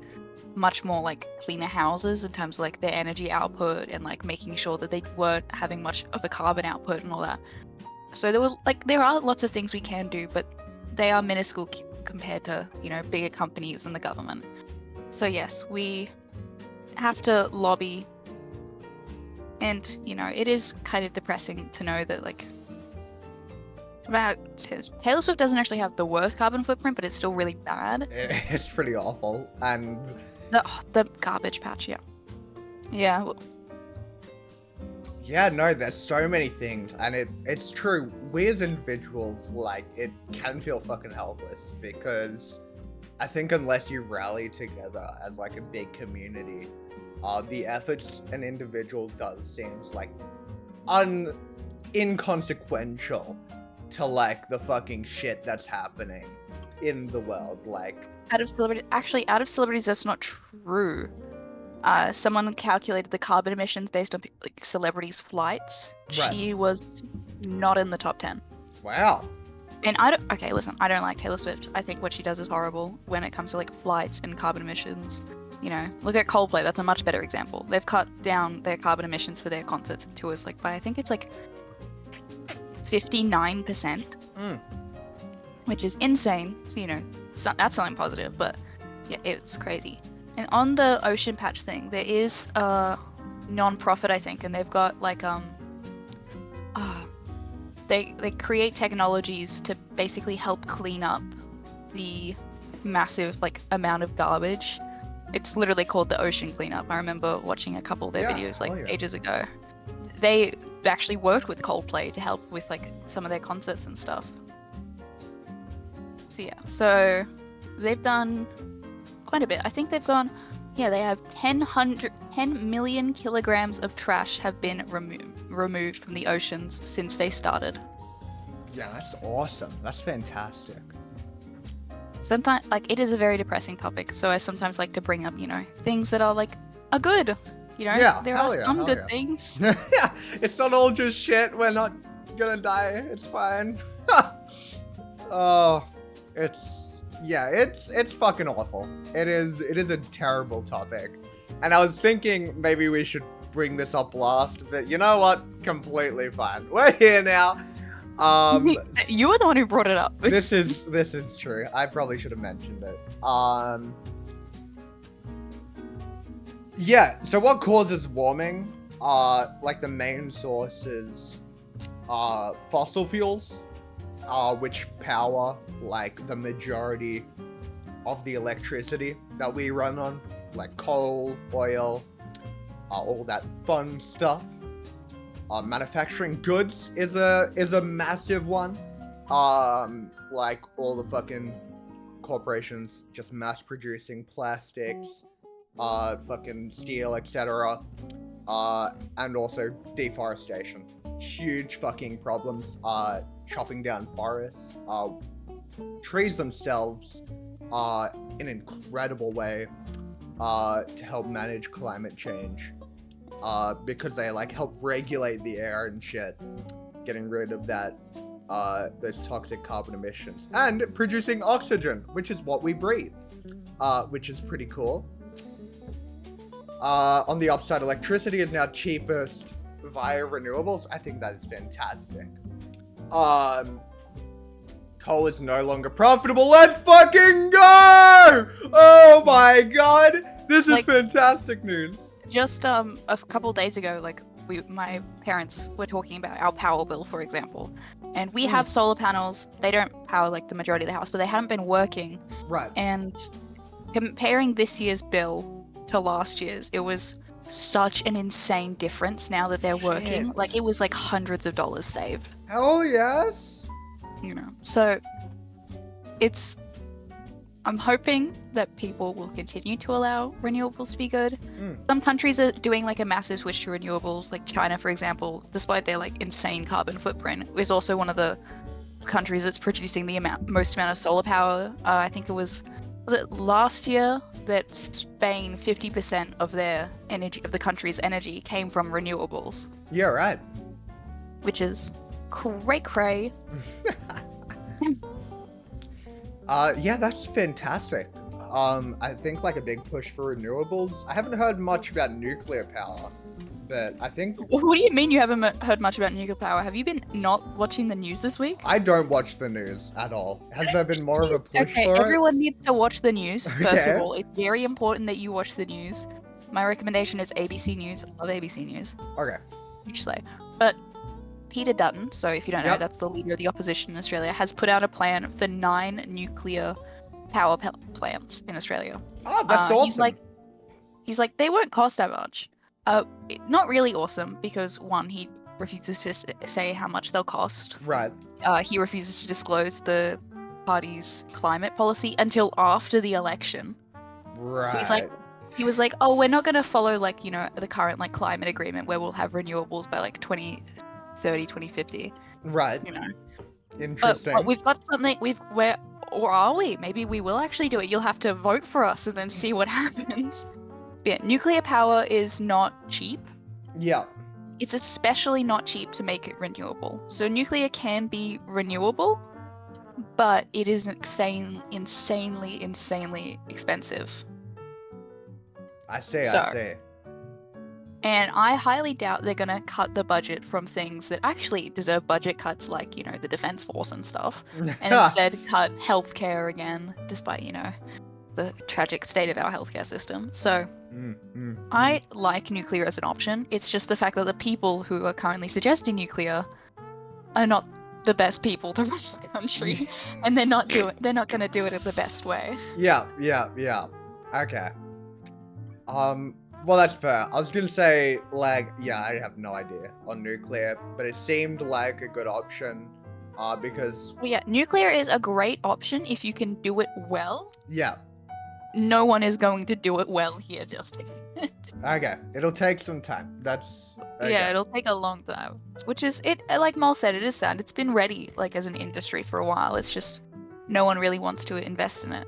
much more like cleaner houses in terms of like their energy output, and like making sure that they weren't having much of a carbon output and all that. So there are lots of things we can do, but they are minuscule compared to, you know, bigger companies and the government. So yes, we have to lobby And, you know, it is kind of depressing to know that, like, about Taylor Swift doesn't actually have the worst carbon footprint, but it's still really bad. It's pretty awful. And the garbage patch, yeah. Yeah, whoops. Yeah, no, there's so many things, and it's true. We as individuals, like, it can feel fucking helpless, because I think unless you rally together as, like, a big community, the efforts an individual does seems, like, inconsequential to, like, the fucking shit that's happening in the world, like... Out of celebrities, that's not true. Someone calculated the carbon emissions based on like celebrities' flights. Right. She was not in the top 10. Wow. And I don't like Taylor Swift. I think what she does is horrible when it comes to like flights and carbon emissions. You know, look at Coldplay. That's a much better example. They've cut down their carbon emissions for their concerts and tours like by I think it's like 59%, which is insane. So you know, that's something positive. But yeah, it's crazy. And on the ocean patch thing, there is a non-profit, I think, and they've got like they create technologies to basically help clean up the massive like amount of garbage. It's literally called the Ocean Cleanup. I remember watching a couple of their videos like ages ago. They actually worked with Coldplay to help with like some of their concerts and stuff. So yeah, so they've done quite a bit. I think they've gone, they have 10 million kilograms of trash have been removed from the oceans since they started. Yeah, that's awesome. That's fantastic. Sometimes, like, it is a very depressing topic, so I sometimes like to bring up, you know, things that are good. You know, there are some good things. Yeah, it's not all just shit. We're not gonna die. It's fine. Oh, it's fucking awful. It is a terrible topic. And I was thinking maybe we should bring this up last, but you know what? Completely fine. We're here now. You were the one who brought it up. This is true. I probably should have mentioned it. Yeah, so what causes warming? Like the main sources are fossil fuels, which power like the majority of the electricity that we run on, like coal, oil, all that fun stuff. Manufacturing goods is a massive one. Like all the fucking corporations just mass producing plastics, fucking steel, etc. And also deforestation. Huge fucking problems. Chopping down forests. Trees themselves are an incredible way to help manage climate change. Because they like help regulate the air and shit, getting rid of that those toxic carbon emissions and producing oxygen, which is what we breathe, which is pretty cool. On the upside, electricity is now cheapest via renewables. I think that is fantastic. Coal is no longer profitable. Let's fucking go! Oh my god, this is fantastic news. Just a couple days ago, like my parents were talking about our power bill, for example, and we have solar panels. They don't power like the majority of the house, but they haven't been working. Right. And comparing this year's bill to last year's, it was such an insane difference now that they're working. Like it was like hundreds of dollars saved. Hell yes. You know, so I'm hoping that people will continue to allow renewables to be good. Some countries are doing like a massive switch to renewables, like China, for example, despite their like insane carbon footprint, is also one of the countries that's producing the most amount of solar power. I think was it last year that Spain, 50% of their energy, of the country's energy, came from renewables. Yeah, right. Which is cray. Yeah, that's fantastic. I think like a big push for renewables. I haven't heard much about nuclear power, but I think... What do you mean you haven't heard much about nuclear power? Have you been not watching the news this week? I don't watch the news at all. Has there been more of a push for it? Everyone needs to watch the news, first of all. It's very important that you watch the news. my recommendation is ABC News. I love ABC News. Okay. Usually. But Peter Dutton, so if you don't know, Yep. that's the leader of the opposition in Australia, has put out a plan for 9 nuclear power plants in Australia. Oh, that's awesome. He's like, they won't cost that much. Not really awesome, because one, he refuses to say how much they'll cost. Right. He refuses to disclose the party's climate policy until after the election. Right. So he was like, oh, we're not going to follow like, you know, the current like climate agreement where we'll have renewables by like 2030, 2050. Right. You know. Interesting. But we've got something. Or are we? Maybe we will actually do it. You'll have to vote for us and then see what happens. But yeah, nuclear power is not cheap. Yeah. It's especially not cheap to make it renewable. So nuclear can be renewable, but it is insanely expensive. I see. And I highly doubt they're going to cut the budget from things that actually deserve budget cuts, like, you know, the Defense Force and stuff, and instead cut healthcare again, despite, you know, the tragic state of our healthcare system. So I like nuclear as an option. It's just the fact that the people who are currently suggesting nuclear are not the best people to run the country, and they're not going to do it in the best way. Yeah. Okay. Well, that's fair. I was gonna say, like, yeah, I have no idea on nuclear, but it seemed like a good option, because... Well, yeah, nuclear is a great option if you can do it well. Yeah. No one is going to do it well here, just yet. Okay, it'll take some time. That's... Okay. Yeah, it'll take a long time. Which is, like Mol said, it is sad. It's been ready, like, as an industry for a while. It's just, no one really wants to invest in it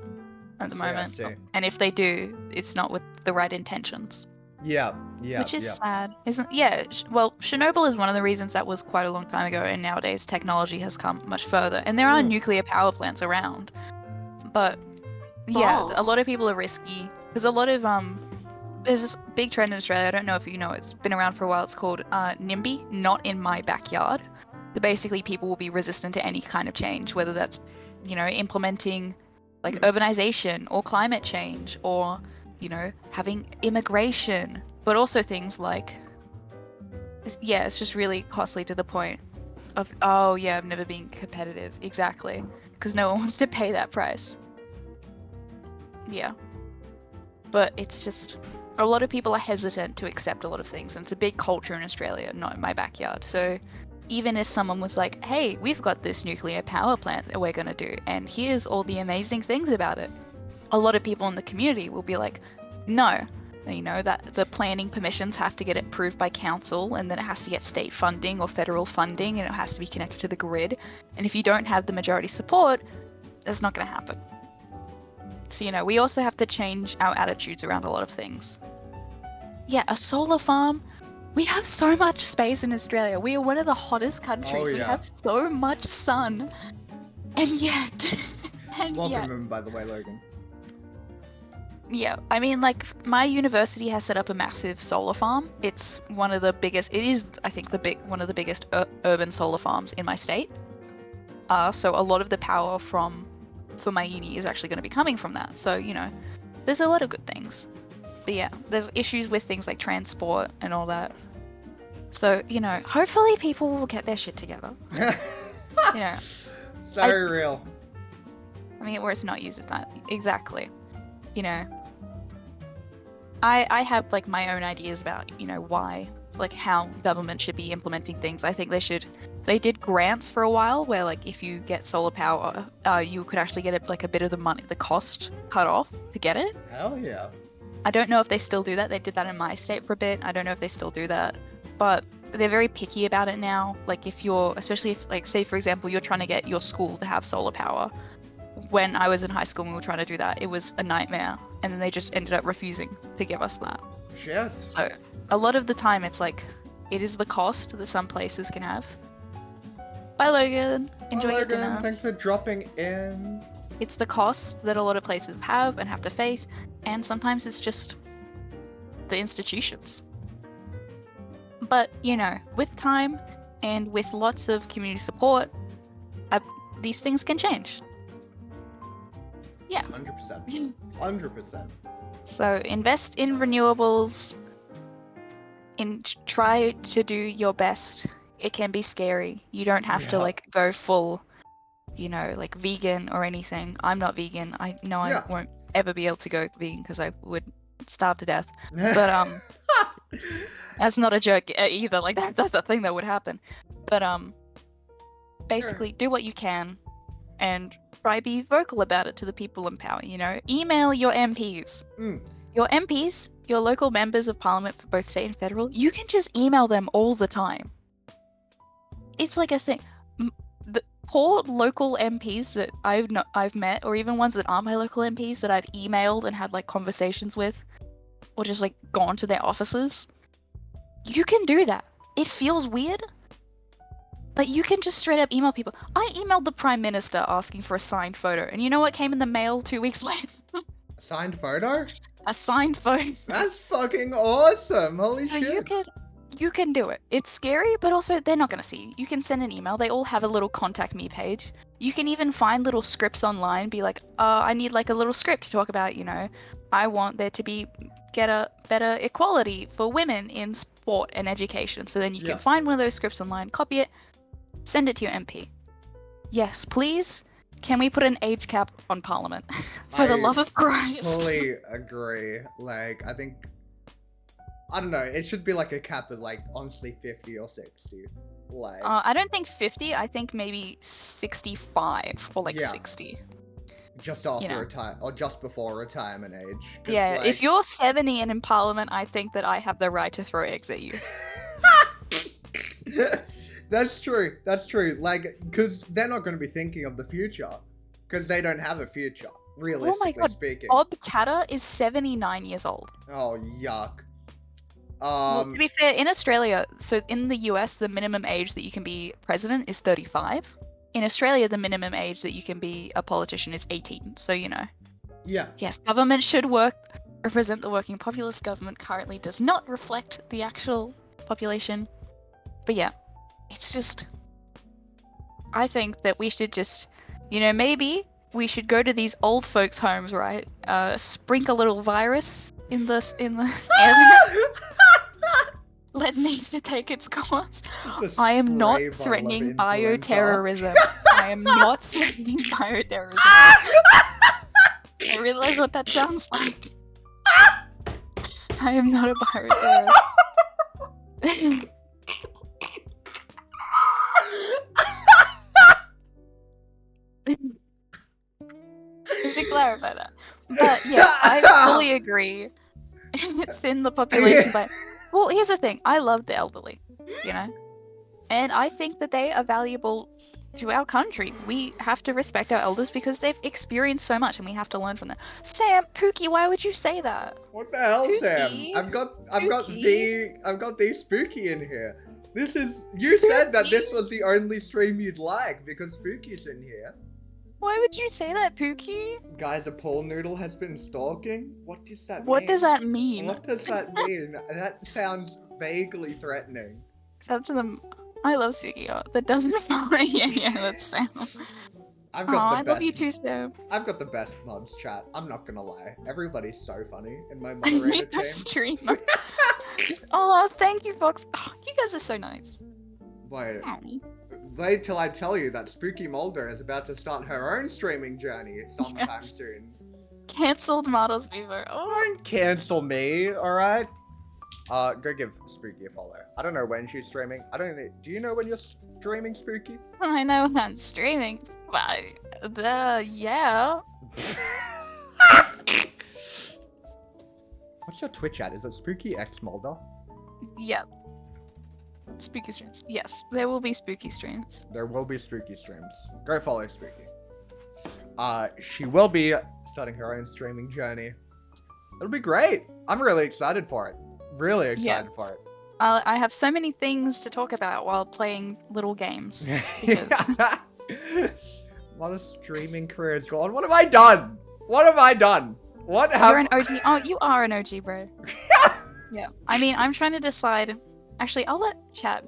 at the moment. And if they do, it's not with the right intentions. Yeah. Which is sad, isn't? Yeah. Well, Chernobyl is one of the reasons that was quite a long time ago, and nowadays technology has come much further, and there are nuclear power plants around. But yeah, a lot of people are risky because a lot of there's this big trend in Australia. I don't know if you know, it's been around for a while. It's called NIMBY, not in my backyard. So basically, people will be resistant to any kind of change, whether that's, you know, implementing like urbanization or climate change, or, you know, having immigration, but also things like, yeah, it's just really costly to the point of, oh yeah, I've never been competitive. Exactly. Because no one wants to pay that price. Yeah. But it's just, a lot of people are hesitant to accept a lot of things, and it's a big culture in Australia, not in my backyard. So even if someone was like, hey, we've got this nuclear power plant that we're going to do, and here's all the amazing things about it, a lot of people in the community will be like, no, you know, that the planning permissions have to get approved by council, and then it has to get state funding or federal funding, and it has to be connected to the grid. And if you don't have the majority support, that's not going to happen. So, you know, we also have to change our attitudes around a lot of things. Yeah, a solar farm. We have so much space in Australia. We are one of the hottest countries. Oh, yeah. We have so much sun. And yet... Welcome in, by the way, Logan. Yeah, I mean, like, my university has set up a massive solar farm. It's one of the biggest, it is, I think, one of the biggest urban solar farms in my state. So a lot of the power for my uni is actually going to be coming from that. So, you know, there's a lot of good things. But yeah, there's issues with things like transport and all that. So, you know, hopefully people will get their shit together. You know. So real. I mean, where it's not used as that. Exactly. You know, I have like my own ideas about, you know, why, like how government should be implementing things. I think they did grants for a while where, like, if you get solar power, you could actually get it, like, a bit of the cost cut off to get it. Hell yeah. I don't know if they still do that. They did that in my state for a bit. I don't know if they still do that, but they're very picky about it now. Like, especially if, like, say for example, you're trying to get your school to have solar power. When I was in high school and we were trying to do that, it was a nightmare, and then they just ended up refusing to give us that. Shit. So a lot of the time it's like, it is the cost that some places can have. Bye, Logan. Enjoy your dinner. Thanks for dropping in. It's the cost that a lot of places have and have to face, and sometimes it's just the institutions. But, you know, with time and with lots of community support, these things can change. Yeah. 100%. 100%. So invest in renewables. Try to do your best. It can be scary. You don't have to like go full, like vegan or anything. I'm not vegan. I know I won't ever be able to go vegan because I would starve to death. But that's not a joke either. Like that's the thing that would happen. But basically do what you can and try be vocal about it to the people in power. Email your MPs. Your MPs, your local members of parliament for both state and federal, you can just email them all the time. It's like a thing. The poor local MPs that I've met, or even ones that aren't my local MPs that I've emailed and had like conversations with, or just like gone to their offices, you can do that. It feels weird, but you can just straight up email people. I emailed the Prime Minister asking for a signed photo, and you know what came in the mail 2 weeks later? A signed photo? A signed photo. That's fucking awesome. Holy so shit. You can do it. It's scary, but also they're not going to see you. You can send an email. They all have a little contact me page. You can even find little scripts online. Be like, I need like a little script to talk about, I want there to get a better equality for women in sport and education. So then you can find one of those scripts online, copy it, send it to your MP. Yes, please. Can we put an age cap on Parliament? For the love of Christ. Fully agree. Like, I don't know, it should be like a cap of like, honestly, 50 or 60. Like, I don't think 50, I think maybe 65 or like 60. Just after or just before retirement age. Yeah, like... if you're 70 and in Parliament, I think that I have the right to throw eggs at you. That's true. Like, because they're not going to be thinking of the future. Because they don't have a future, realistically speaking. Bob Catter is 79 years old. Oh, yuck. Well, to be fair, in Australia, so in the US, the minimum age that you can be president is 35. In Australia, the minimum age that you can be a politician is 18. So, Yeah. Yes, government should represent the working populace. Government currently does not reflect the actual population. But yeah. It's just, I think that we should just, maybe we should go to these old folks' homes, right? Sprinkle a little virus in the area. Let nature take its course. I am not threatening bioterrorism. I am not threatening bioterrorism. I realize what that sounds like. I am not a bioterrorist. We should clarify that. But yeah, I fully agree. It's in the population, but well, here's the thing. I love the elderly, and I think that they are valuable to our country. We have to respect our elders because they've experienced so much, and we have to learn from them. Sam, Pookie, why would you say that? What the hell, Pookie? Sam? I've got the Spooky in here. You said that this was the only stream you'd like because Spooky's in here. Why would you say that, Pookie? Guys, a pool noodle has been stalking? What does that mean? What does that mean? What does that mean? That sounds vaguely threatening. Shout out to them. I love Spooky art. That doesn't yeah, that's Sam. I love you too, Sam. I've got the best mods chat. I'm not gonna lie. Everybody's so funny in my I moderator made the streamer. Oh, thank you, Fox. Oh, you guys are so nice. Wait till I tell you that Spooky Mulder is about to start her own streaming journey sometime soon. Cancelled MartosVEVO. Oh, don't cancel me, alright? Go give Spooky a follow. I don't know when she's streaming. Do you know when you're streaming, Spooky? I know when I'm streaming. Yeah. What's your Twitch at? Is it Spooky X Mulder? Yep. Spooky streams. Yes, there will be spooky streams. There will be spooky streams. Go follow Spooky. She will be starting her own streaming journey. It'll be great. I'm really excited for it. Really excited for it. I have so many things to talk about while playing little games. Because... What a streaming career is gone. What have I done? You're an OG. Oh, you are an OG, bro. Yeah. I mean, I'm trying to decide. Actually, I'll let chat.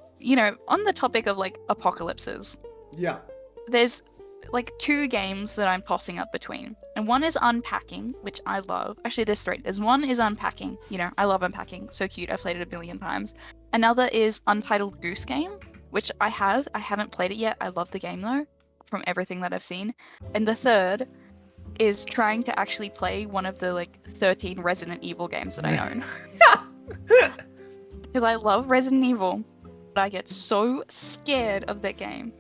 On the topic of like apocalypses. Yeah. There's like 2 games that I'm tossing up between. And one is Unpacking, which I love. Actually, there's 3. There's one is Unpacking. You know, I love Unpacking. So cute. I've played it a billion times. Another is Untitled Goose Game, which I have. I haven't played it yet. I love the game though, from everything that I've seen. And the third is trying to actually play one of the like 13 Resident Evil games that I own. Because I love Resident Evil, but I get so scared of that game.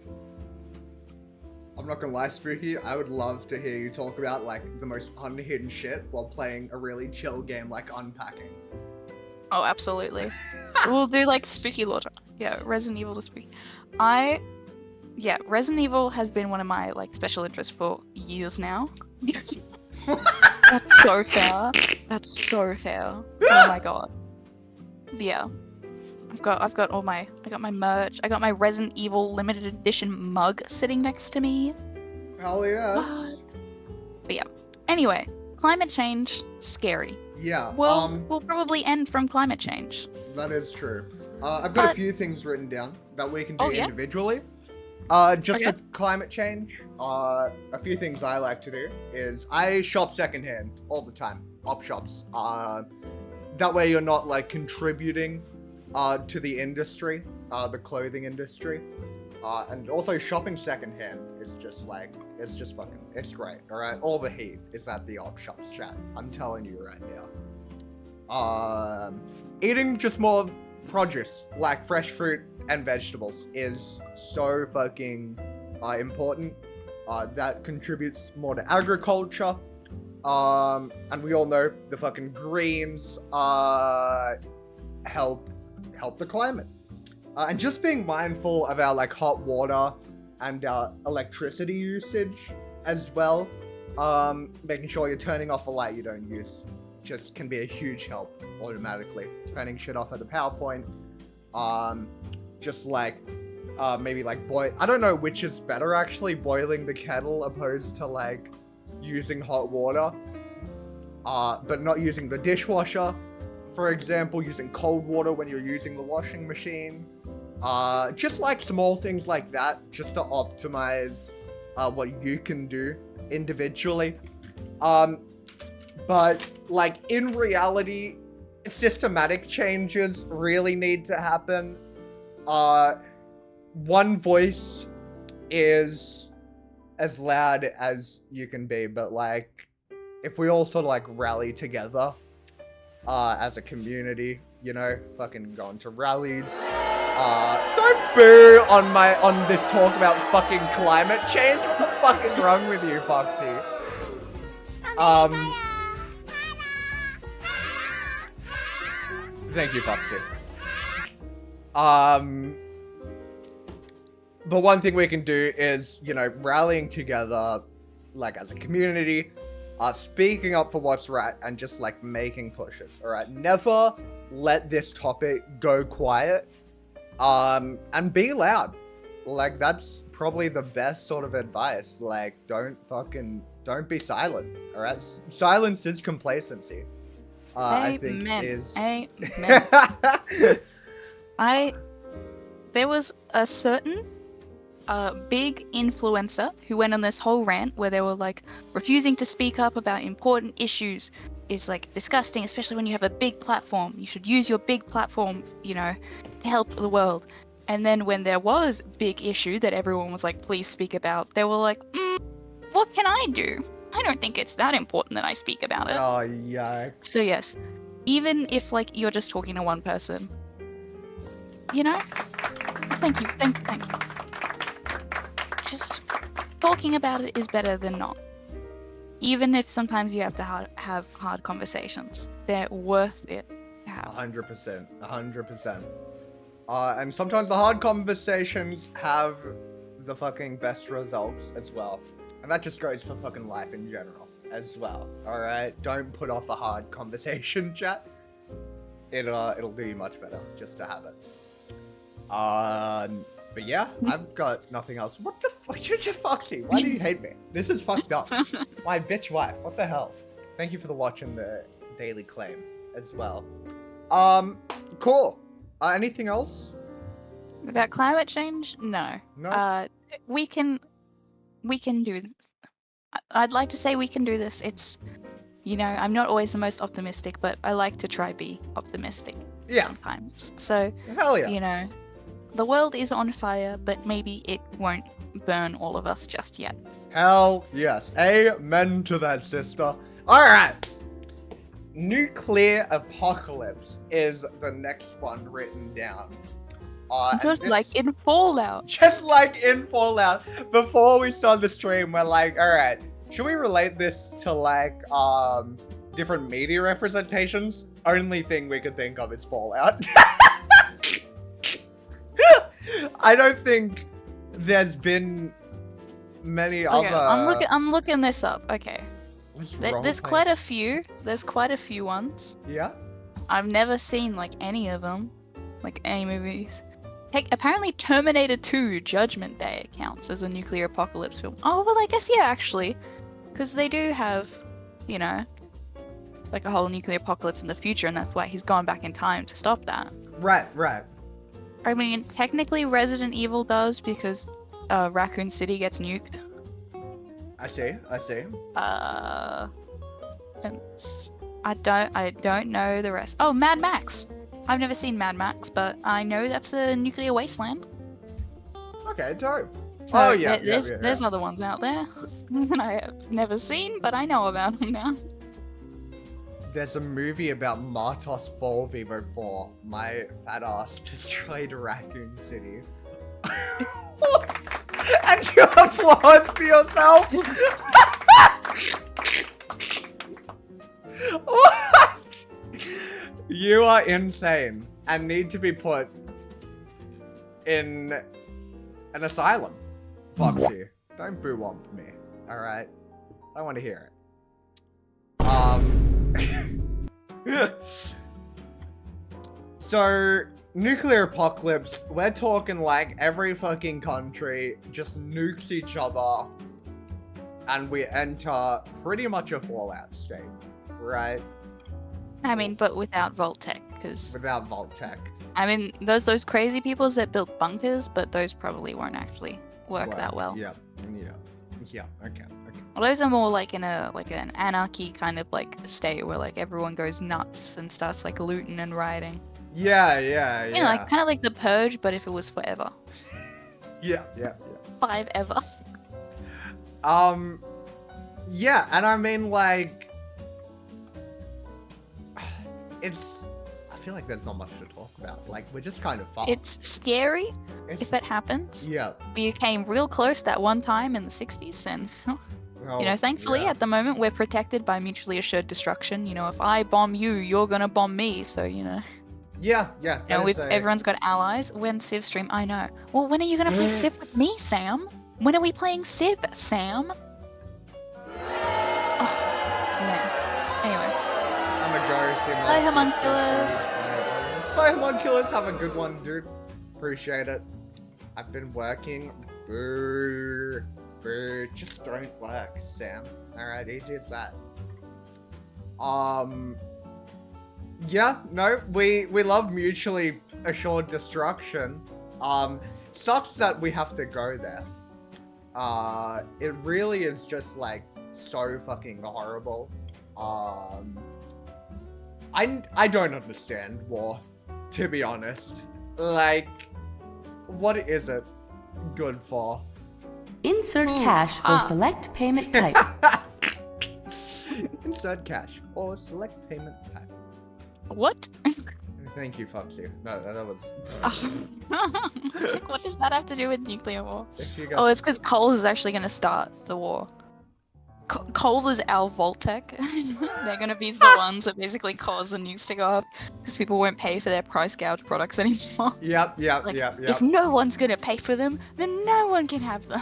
I'm not gonna lie, Spooky, I would love to hear you talk about, like, the most unhidden shit while playing a really chill game like Unpacking. Oh, absolutely. We'll do, like, Spooky lore. Yeah, Resident Evil to Spooky. Resident Evil has been one of my, like, special interests for years now. That's so fair. That's so fair. Oh my god. But yeah. I got my merch. I got my Resident Evil limited edition mug sitting next to me. Hell yeah. But yeah. Anyway, climate change, scary. Yeah. We'll probably end from climate change. That is true. I've got a few things written down that we can do individually. For climate change, a few things I like to do is I shop secondhand all the time. Op shops. That way you're not, like, contributing to the industry, the clothing industry, and also shopping secondhand is just like, it's great, alright? All the heat is at the op shops, chat. I'm telling you right now. Eating just more produce, like fresh fruit and vegetables, is so fucking important. That contributes more to agriculture, and we all know the fucking greens help the climate, and just being mindful of our, like, hot water and our electricity usage as well. Making sure you're turning off a light you don't use just can be a huge help automatically. Turning shit off at the power point, just like maybe like I don't know which is better actually, boiling the kettle opposed to like using hot water, but not using the dishwasher. For example, using cold water when you're using the washing machine. Just like small things like that, just to optimize what you can do individually. But like in reality, systematic changes really need to happen. One voice is as loud as you can be, but like if we all sort of like rally together as a community, you know, fucking going to rallies. Don't boo on this talk about fucking climate change. What the fuck is wrong with you, Foxy? Thank you, Foxy. But one thing we can do is, you know, rallying together, like as a community, speaking up for what's right, and just like making pushes. All right, never let this topic go quiet. And be loud. Like that's probably the best sort of advice. Like don't be silent. All right, silence is complacency. I think is. Amen. There was a certain big influencer who went on this whole rant where they were like, refusing to speak up about important issues is like disgusting, especially when you have a big platform. You should use your big platform, you know, to help the world. And then when there was big issue that everyone was like, please speak about, they were like, what can I do? I don't think it's that important that I speak about it. Oh, yeah. So yes, even if like you're just talking to one person, you know, thank you. Just talking about it is better than not. Even if sometimes you have to have hard conversations, they're worth it to have. 100%. And sometimes the hard conversations have the fucking best results as well. And that just goes for fucking life in general as well. Alright? Don't put off a hard conversation, chat. It'll do you much better just to have it. But yeah, I've got nothing else. What the fuck? You're just Foxy. Why do you hate me? This is fucked up. My bitch wife. What the hell? Thank you for the watch and the daily claim as well. Cool. Anything else? About climate change? No. No? we can do. I'd like to say we can do this. It's, I'm not always the most optimistic, but I like to try be optimistic sometimes. So, Hell yeah. The world is on fire, but maybe it won't burn all of us just yet. Hell yes. Amen to that, sister. Alright. Nuclear apocalypse is the next one written down. Just like in Fallout. Just like in Fallout. Before we start the stream, we're like, alright, should we relate this to like different media representations? Only thing we could think of is Fallout. I don't think there's been many other. I'm looking this up. Okay. There's quite a few. There's quite a few ones. Yeah. I've never seen like any of them, like any movies. Heck, apparently Terminator 2: Judgment Day counts as a nuclear apocalypse film. Oh well, I guess yeah, actually, because they do have, like a whole nuclear apocalypse in the future, and that's why he's gone back in time to stop that. Right. I mean, technically Resident Evil does because Raccoon City gets nuked. I see. I don't know the rest. Oh, Mad Max. I've never seen Mad Max, but I know that's a nuclear wasteland. Okay, dope. So there's other ones out there that I have never seen, but I know about them now. There's a movie about MartosVEVO 4. My fat ass destroyed Raccoon City. And you applause for yourself? What? You are insane and need to be put in an asylum. Fuck you. Don't boo womp me. Alright? I want to hear it. So, nuclear apocalypse, we're talking like every fucking country just nukes each other and we enter pretty much a Fallout state, right? I mean, but without Vault-Tec, because... Without Vault-Tec. I mean, there's those crazy people that built bunkers, but those probably won't actually work that well. Yeah, okay. Well, those are more like in an anarchy kind of like state where like everyone goes nuts and starts like looting and rioting. Yeah. Like kind of like the Purge, but if it was forever. Yeah. 5 ever. Yeah, and I mean like, I feel like there's not much to talk about. Like, we're just kind of fucked. It's scary if it happens. Yeah. We came real close that one time in the 60s, and thankfully at the moment we're protected by mutually assured destruction. If I bomb you, you're gonna bomb me, so Yeah. Everyone's got allies. When Civ stream, I know. Well, when are you gonna play Civ with me, Sam? When are we playing Civ, Sam? Oh, man. Anyway. I'm a go see my Bye, homunculus. Bye, homunculus. Have a good one, dude. Appreciate it. I've been working. Boo. Just don't work, Sam. Alright, easy as that. Yeah, no, we love mutually assured destruction. Sucks that we have to go there. It really is just like so fucking horrible. I don't understand war, to be honest. Like, what is it good for? Insert cash or select payment type. Insert cash or select payment type. What? Thank you, Foxy. No, that was... What does that have to do with nuclear war? Oh, it's because Coles is actually going to start the war. Coles is our Vault-Tec. They're going to be the ones that basically cause the nukes to go up because people won't pay for their price gouge products anymore. Yep. If no one's going to pay for them, then no one can have them.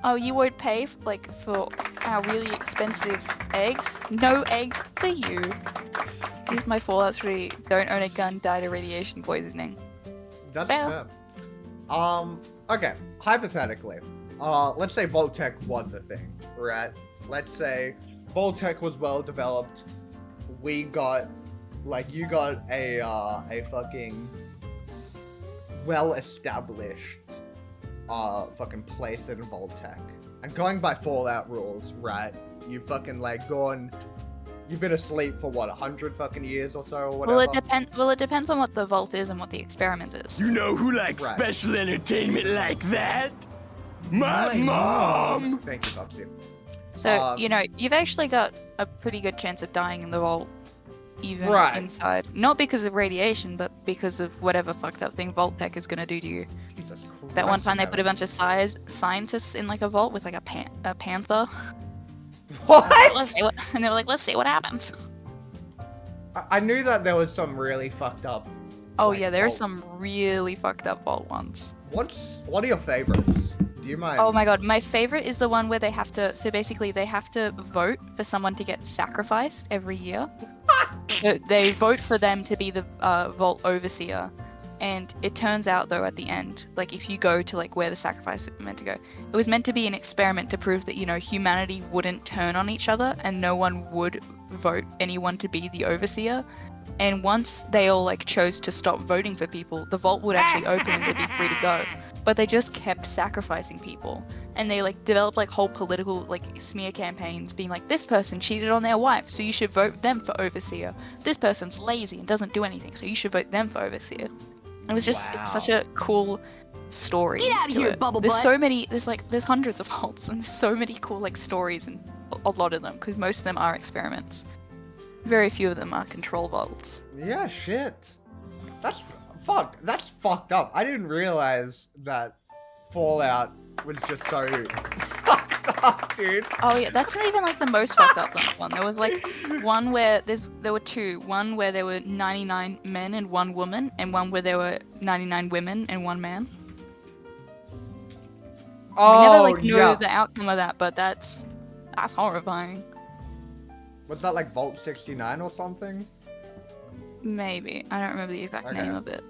Oh, you won't pay for our really expensive eggs? No eggs for you. Here's my Fallout 3. Don't own a gun, die to radiation poisoning. That's fair. Okay, hypothetically, let's say Vault-Tec was a thing, right? Let's say Vault-Tec was well developed. You got a fucking well established fucking place it in Vault-Tec. And going by Fallout rules, right? You fucking like you've been asleep for what, 100 fucking years or so or whatever? Well, it depends on what the vault is and what the experiment is. You know who likes Right. special entertainment like that? My mom! Thank you, Foxy. So, you've actually got a pretty good chance of dying in the vault, even Right. inside. Not because of radiation, but because of whatever fucked up thing Vault-Tec is gonna do to you. Jesus Christ. That one time they put a bunch of scientists in like a vault with like a panther. What? And they were like, let's see what happens. I knew that there was some really fucked up. Oh like, yeah, there are vault- some really fucked up vault ones. What are your favorites? Do you mind? Oh my god, my favorite is the one where they have to, so basically they have to vote for someone to get sacrificed every year. So they vote for them to be the vault overseer. And it turns out though at the end, like if you go to like where the sacrifice is meant to go, it was meant to be an experiment to prove that, humanity wouldn't turn on each other and no one would vote anyone to be the overseer. And once they all like chose to stop voting for people, the vault would actually open and they'd be free to go. But they just kept sacrificing people. And they like developed like whole political like smear campaigns being like, this person cheated on their wife, so you should vote them for overseer. This person's lazy and doesn't do anything, so you should vote them for overseer. It was just, it's such a cool story. Get out of to here, it. bubble There's butt. so many, there's hundreds of vaults and there's so many cool like stories and a lot of them, because most of them are experiments. Very few of them are control vaults. Yeah, shit. That's fucked up. I didn't realize that Fallout was just so fucked up, dude. Oh yeah, that's not even like the most fucked up one. There was like one where there were two. One where there were 99 men and one woman, and one where there were 99 women and one man. Oh, We never like know yeah. the outcome of that, but that's horrifying. Was that like Vault 69 or something? Maybe. I don't remember the exact name of it.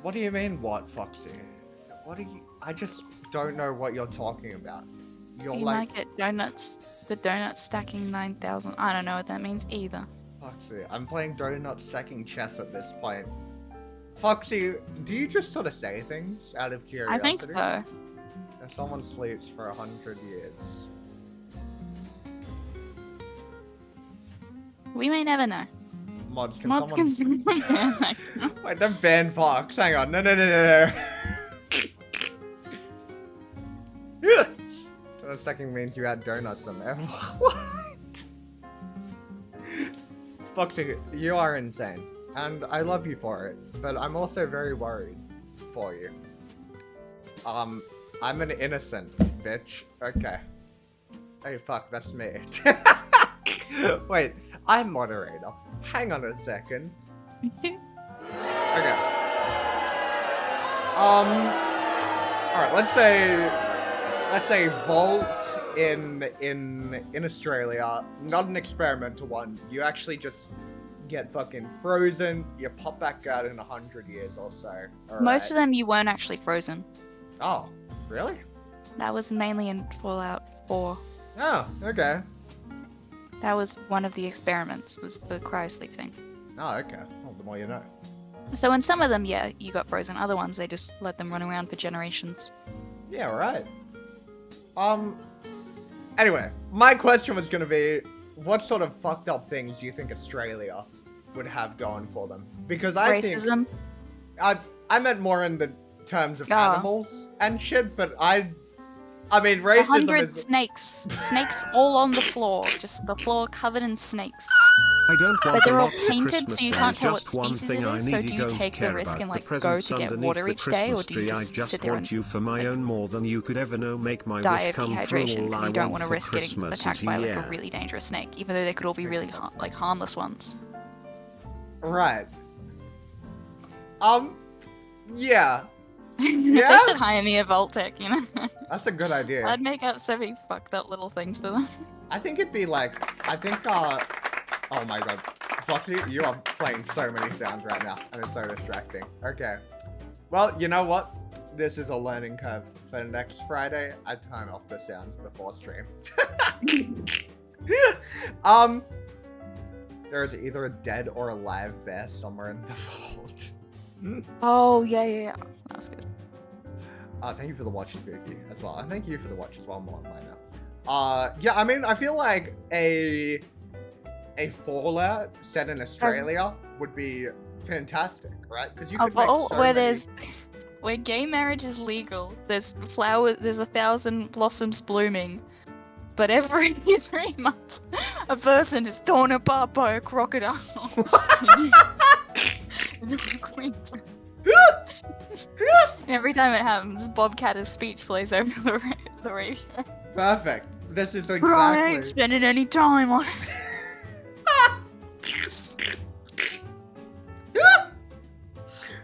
What do you mean, what, Foxy? What do you... I just don't know what you're talking about. You're You like... might get donuts. The donut stacking 9,000. I don't know what that means either. Foxy, I'm playing donut stacking chess at this point. Foxy, do you just sort of say things out of curiosity? I think so. If someone sleeps for 100 years. We may never know. Mods, can Mods someone... can Wait, don't ban Fox. Hang on. No. Donut stacking means you add donuts in there. What? Foxy, you are insane. And I love you for it. But I'm also very worried for you. I'm an innocent bitch. Okay. Hey, fuck, that's me. Wait, I'm moderator. Hang on a second. Okay. Alright, let's say Vault in Australia, not an experimental one. You actually just get fucking frozen, you pop back out in 100 years or so. Most of them you weren't actually frozen. Oh, really? That was mainly in Fallout 4. Oh, okay. That was one of the experiments, was the cryosleep thing. Oh, okay. Well, the more you know. So in some of them, yeah, you got frozen. Other ones, they just let them run around for generations. Yeah, right. Anyway, my question was gonna be, what sort of fucked up things do you think Australia would have going for them? Because I Racism? think I meant more in the terms of Oh. animals and shit, but I mean racism 100 is snakes. Snakes all on the floor. Just the floor covered in snakes. I don't want But they're a all lot for painted, Christmas, so you there's can't tell what just one species thing it I is, so need, do you don't take the care risk about and, the like, go presents to get underneath water the each day, or Christmas do you tree. just I just sit there want and, you for my like, own more than you could ever know, make my die wish of come dehydration true. because All you don't I want to for risk getting Christmas attacked is by like yeah. a really dangerous snake, even though they could all be really harmless ones. right. Yeah. They Yeah? should hire me a Vault-Tec, you know? That's a good idea. I'd make up so many fucked up little things for them. I think it'd be like, oh my god. Foxy, you are playing so many sounds right now, and it's so distracting. Okay. Well, you know what? This is a learning curve for next Friday. I turn off the sounds before stream. There is either a dead or alive bear somewhere in the vault. Oh, yeah. That's good. Thank you for the watch, Spooky, as well. And thank you for the watch as well, more online now. Yeah, I mean, I feel like a Fallout set in Australia would be fantastic, right? Because you could make so where many... where gay marriage is legal, there's 1,000 blossoms blooming, but every 3 months, a person is torn apart by a crocodile. Every time it happens, Bob Catter's speech plays over the radio. Perfect. This is exactly... Bro, I ain't spending any time on it.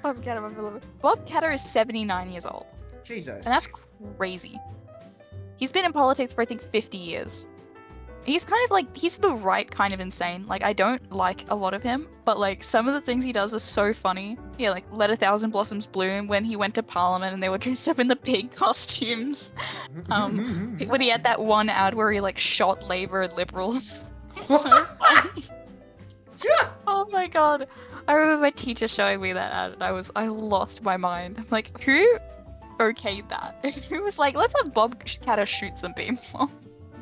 Bob Catter is 79 years old. Jesus. And that's crazy. He's been in politics for, I think, 50 years. He's kind of like, he's the right kind of insane. Like, I don't like a lot of him, but like, some of the things he does are so funny. Yeah, like, let 1,000 blossoms bloom when he went to Parliament and they were dressed up in the pig costumes. When he had that one ad where he like shot Labour and Liberals. It's so funny. Oh my god. I remember my teacher showing me that ad and I lost my mind. I'm like, who okayed that? Who was like, let's have Bob Catter shoot some people?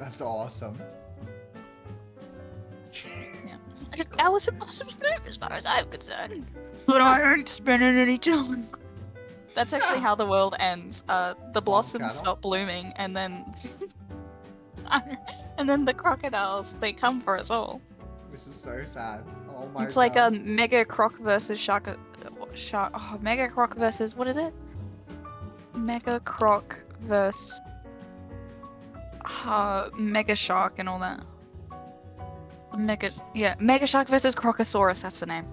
That's awesome. Yeah. That was supposed to be as far as I'm concerned. But I ain't spending any time. That's actually how the world ends. The blossoms stop blooming and then the crocodiles, they come for us all. This is so sad. Oh my god. It's like a Mega Croc versus Shark. Mega Croc versus, what is it? Mega Croc versus Mega Shark and all that. Mega Shark versus Crocosaurus, that's the name.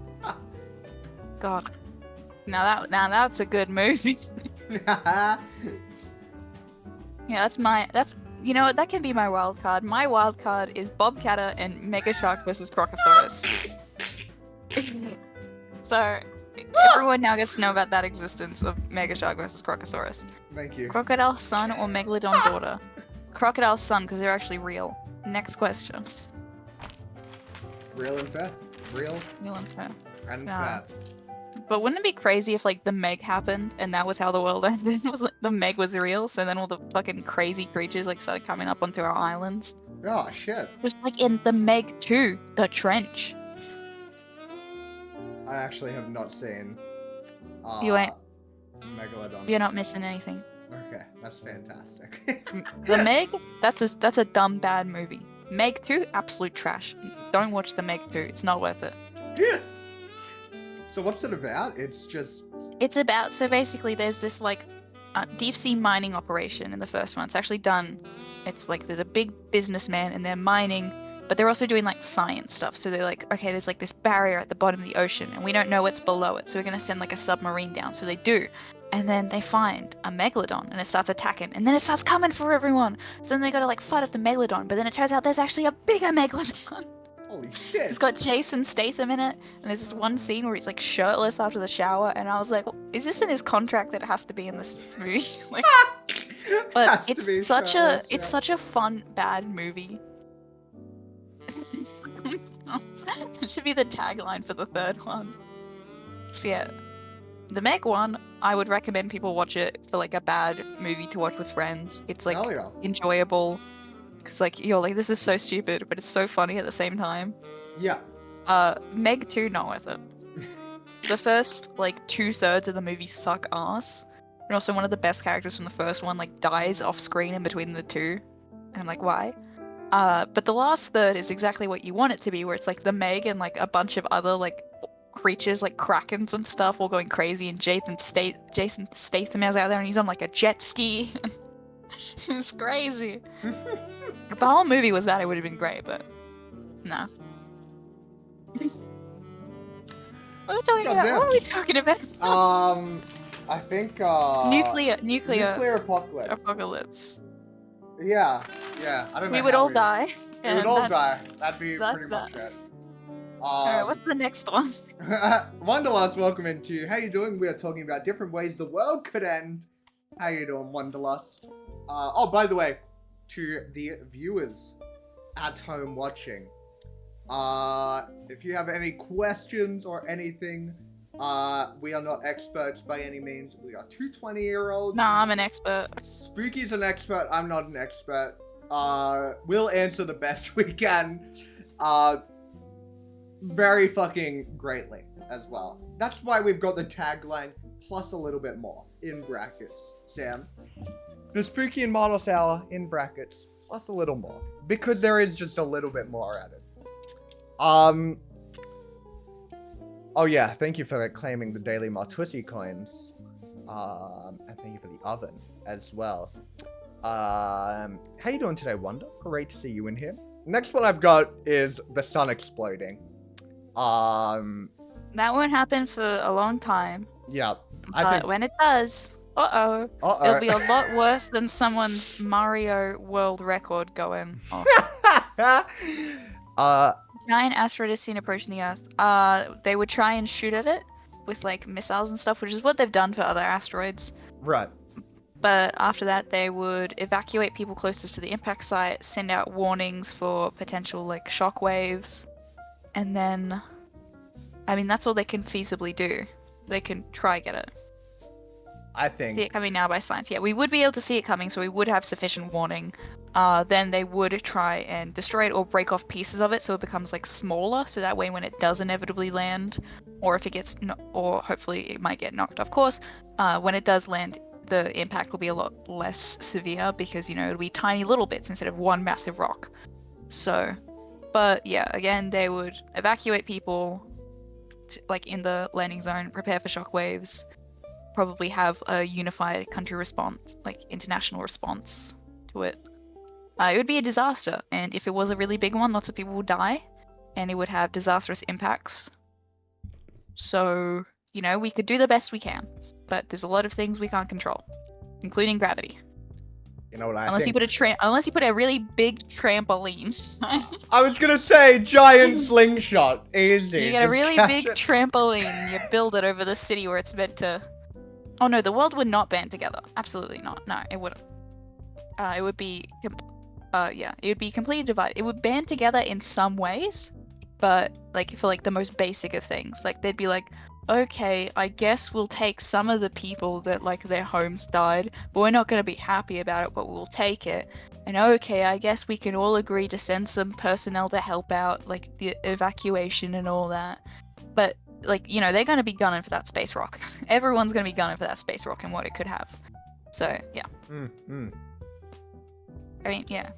God. Now that's a good movie. Yeah, that's you know what, that can be my wild card. My wild card is Bob Catter and Mega Shark versus Crocosaurus. So everyone now gets to know about that existence of Mega Shark versus Crocosaurus. Thank you. Crocodile son or Megalodon daughter? Crocodile son, because they're actually real. Next question. Real and fair. Real and fair. and Yeah. fair. But wouldn't it be crazy if like the Meg happened and that was how the world ended? It was like the Meg was real, so then all the fucking crazy creatures like started coming up onto our islands. Oh shit. Just like in the Meg 2, the trench. I actually have not seen You ain't. Megalodon. You're not missing anything. Okay, that's fantastic. The Meg, that's a dumb bad movie. Meg 2, absolute trash. Don't watch the Meg 2. It's not worth it. So what's it about? It's just... It's about, so basically there's this like deep sea mining operation in the first one. It's actually done. It's like there's a big businessman and they're mining, but they're also doing like science stuff. So they're like, okay, there's like this barrier at the bottom of the ocean and we don't know what's below it. So we're going to send like a submarine down. So they do. And then they find a megalodon and it starts attacking and then it starts coming for everyone. So then they got to like fight off the megalodon, but then it turns out there's actually a bigger megalodon. Holy shit. It's got Jason Statham in it, and there's this one scene where he's like shirtless after the shower, and I was like, is this in his contract that it has to be in this movie? Like, but it's such a fun bad movie. It should be the tagline for the third one. So yeah, the Meg one, I would recommend people watch it for like a bad movie to watch with friends. It's like enjoyable. Because, like, you're like, this is so stupid, but it's so funny at the same time. Yeah. Meg 2, not worth it. The first, like, 2/3 of the movie suck ass. And also one of the best characters from the first one, like, dies off screen in between the two. And I'm like, why? But the last third is exactly what you want it to be, where it's, like, the Meg and, like, a bunch of other, like, creatures, like krakens and stuff, all going crazy, and Jason Statham is out there, and he's on, like, a jet ski. It's crazy. If the whole movie was that, it would have been great, but no. What are we talking about? I think nuclear apocalypse. Yeah. I don't know. We would all die. We would all die. That'd be pretty much it. Alright, what's the next one? Wanderlust, welcome into How You Doing? We are talking about different ways the world could end. How you doing, Wanderlust? Oh, by the way, to the viewers, at home watching, if you have any questions or anything, we are not experts by any means. We are two 20-year-olds. Nah, I'm an expert. Spooky's an expert. I'm not an expert. We'll answer the best we can. Very fucking greatly as well. That's why we've got the tagline plus a little bit more in brackets, Sam. The Spooky and Martos Hour in brackets plus a little more, because there is just a little bit more at it. Oh yeah, thank you for claiming the daily Martusi coins. And thank you for the oven as well. How you doing today, Wonder? Great to see you in here. Next one I've got is the sun exploding. That won't happen for a long time. Yeah. But when it does, it'll be a lot worse than someone's Mario world record going off. Giant asteroid is seen approaching the Earth. They would try and shoot at it with like missiles and stuff, which is what they've done for other asteroids. Right. But after that, they would evacuate people closest to the impact site, send out warnings for potential like shock waves, and then, I mean, that's all they can feasibly do. They can try get it. I think. See it coming now by science. Yeah, we would be able to see it coming, so we would have sufficient warning. Then they would try and destroy it or break off pieces of it so it becomes like smaller, so that way when it does inevitably land, or if it gets, or hopefully it might get knocked off course, when it does land, the impact will be a lot less severe because, you know, it'll be tiny little bits instead of one massive rock. So, but yeah, again, they would evacuate people like in the landing zone, prepare for shock waves, probably have a unified country response, like international response to it. It would be a disaster, and if it was a really big one, lots of people would die, and it would have disastrous impacts. So, you know, we could do the best we can, but there's a lot of things we can't control, including gravity. You know what I unless think? Unless you put a really big trampoline. I was gonna say giant slingshot. Easy. You get a really big trampoline, you build it over the city where it's meant to... Oh no, the world would not band together. Absolutely not. No, it wouldn't. It would be... it would be completely divided. It would band together in some ways, but like for like the most basic of things. Like they'd be like, okay, I guess we'll take some of the people that like their homes died, but we're not going to be happy about it, but we'll take it. And okay, I guess we can all agree to send some personnel to help out, like the evacuation and all that. But like, you know, they're going to be gunning for that space rock. Everyone's going to be gunning for that space rock and what it could have. So, yeah. I mean, yeah.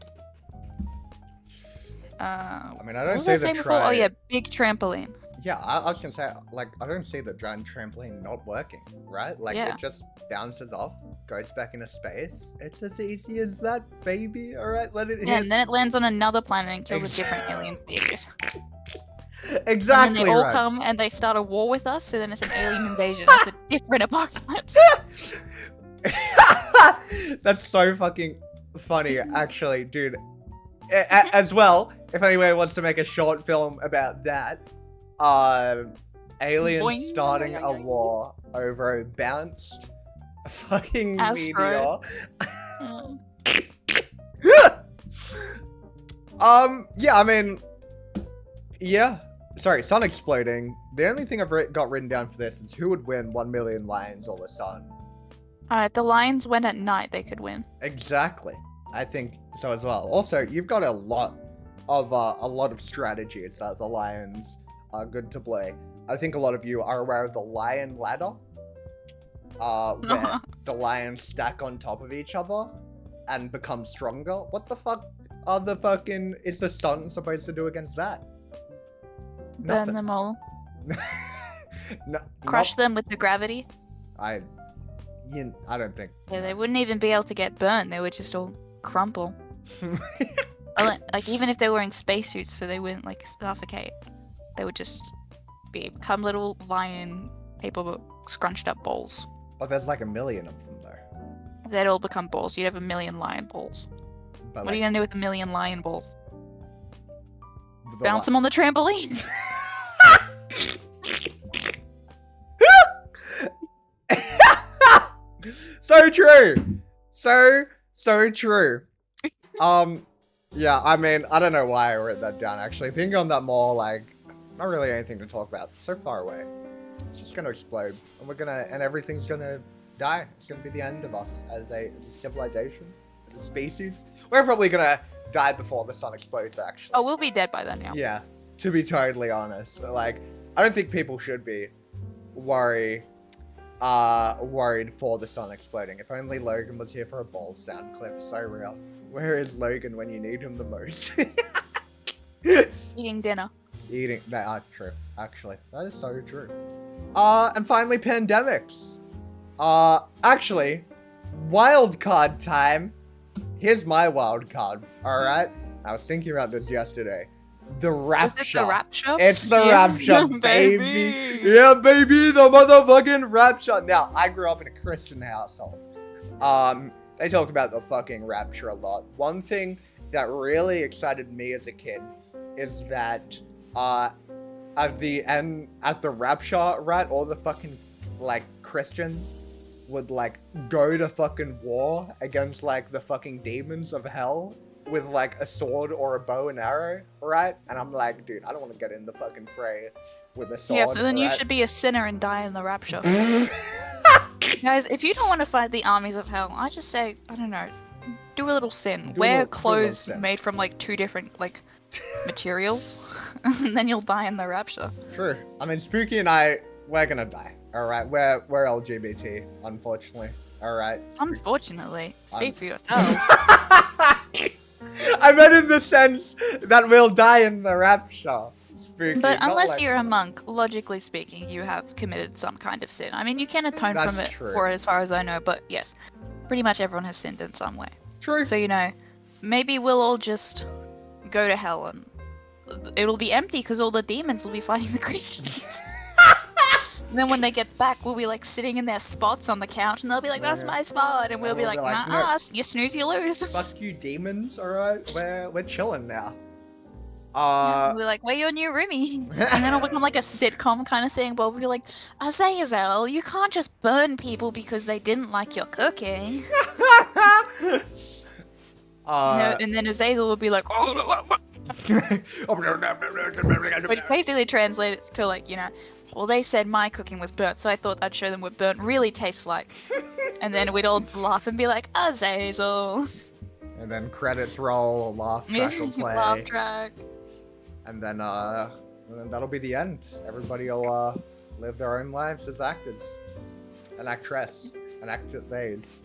I mean, I don't see see the before? Oh yeah, big trampoline. Yeah, I was gonna say, like, I don't see the giant trampoline not working, right? Like, Yeah. it just bounces off, goes back into space. It's as easy as that, baby. All right, let it hit. Yeah, and then it lands on another planet and kills a different alien species. Exactly. And then they all right. come and they start a war with us, so then it's an alien invasion. It's a different apocalypse. That's so fucking funny, actually, dude. As well, if anyone wants to make a short film about that, aliens Boing. starting a war over a bounced fucking Asteroid. meteor. Yeah, I mean, yeah. Sorry, sun exploding. The only thing I've got written down for this is who would win 1 million lions or the sun. If the lions went at night, they could win. Exactly. I think so as well. Also, you've got a lot of strategies that the lions are good to play. I think a lot of you are aware of the lion ladder, where the lions stack on top of each other and become stronger. What the fuck is the sun supposed to do against that? Burn Nothing. them all. No, Crush them with the gravity. I don't think. Yeah, they wouldn't even be able to get burned. They would just all crumple. Like, even if they were wearing spacesuits so they wouldn't, like, suffocate, they would just become little lion paper scrunched up balls. Oh, there's like 1 million of them, though. They'd all become balls. You'd have 1 million lion balls. But What are you gonna do with 1 million lion balls? the Bounce them on the trampoline? So true. So true. Yeah, I mean, I don't know why I wrote that down, actually. Thinking on that more, like, not really anything to talk about. So far away. It's just gonna explode. And everything's gonna die. It's gonna be the end of us as a civilization, as a species. We're probably gonna die before the sun explodes, actually. Oh, we'll be dead by then, yeah. Yeah, to be totally honest. Like, I don't think people should be worried for the sun exploding. If only Logan was here for a ball sound clip. So real. Where is Logan when you need him the most? Eating dinner. True. Actually, that is so true. And finally, pandemics. Actually, wild card time. Here's my wild card. All right. I was thinking about this yesterday. The Rapture. Is it the Rapture? It's the Yeah. Rapture, baby. Yeah, baby, the motherfucking Rapture. Now, I grew up in a Christian household. They talk about the fucking Rapture a lot. One thing that really excited me as a kid is that at the Rapture, right, all the fucking, like, Christians would, like, go to fucking war against, like, the fucking demons of hell with, like, a sword or a bow and arrow, right? And I'm like, dude, I don't want to get in the fucking fray with a sword. Yeah, so then you right? should be a sinner and die in the Rapture. Guys, if you don't want to fight the armies of hell, I just say, I don't know, do a little sin. Wear clothes sin. made from, like, 2 different, like, materials, and then you'll die in the Rapture. True. I mean, Spooky and we're gonna die. All right, we're LGBT, unfortunately. All right. Unfortunately, speak for yourself. I meant in the sense that we'll die in the Rapture. Spooky. But not unless like- you're a monk, logically speaking, you have committed some kind of sin. I mean, you can atone That's from it true. for it, as far as I know, but yes, pretty much everyone has sinned in some way. True. So, you know, maybe we'll all just go to hell and it'll be empty because all the demons will be fighting the Christians. And then when they get back, we'll be like sitting in their spots on the couch and they'll be like, that's my spot. And we'll be like, nah, you snooze, you lose. Fuck you, demons. All right, we're chilling now. We're like, we're your new roomies. And then it'll become like a sitcom kind of thing, but we'll be like, Azazel, you can't just burn people because they didn't like your cooking. No, and then Azazel will be like, which basically translates to like, you know, well, they said my cooking was burnt, so I thought I'd show them what burnt really tastes like. And then we'd all laugh and be like, Azazel. And then credits roll, a laugh track will play. Laugh track. And then that'll be the end. Everybody will live their own lives as actors. An actress. An actor phase.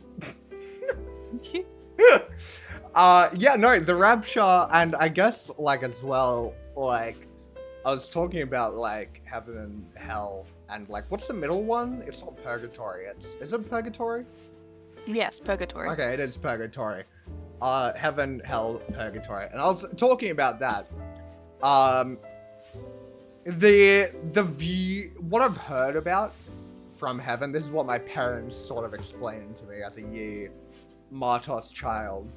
Yeah, no, the Rapture, and I guess, like, as well, like, I was talking about, like, heaven and hell, and, like, what's the middle one? It's not purgatory, is it purgatory? Yes, purgatory. Okay, it is purgatory. Heaven, hell, purgatory. And I was talking about that. The view, what I've heard about from heaven, this is what my parents sort of explained to me as a year Martos child,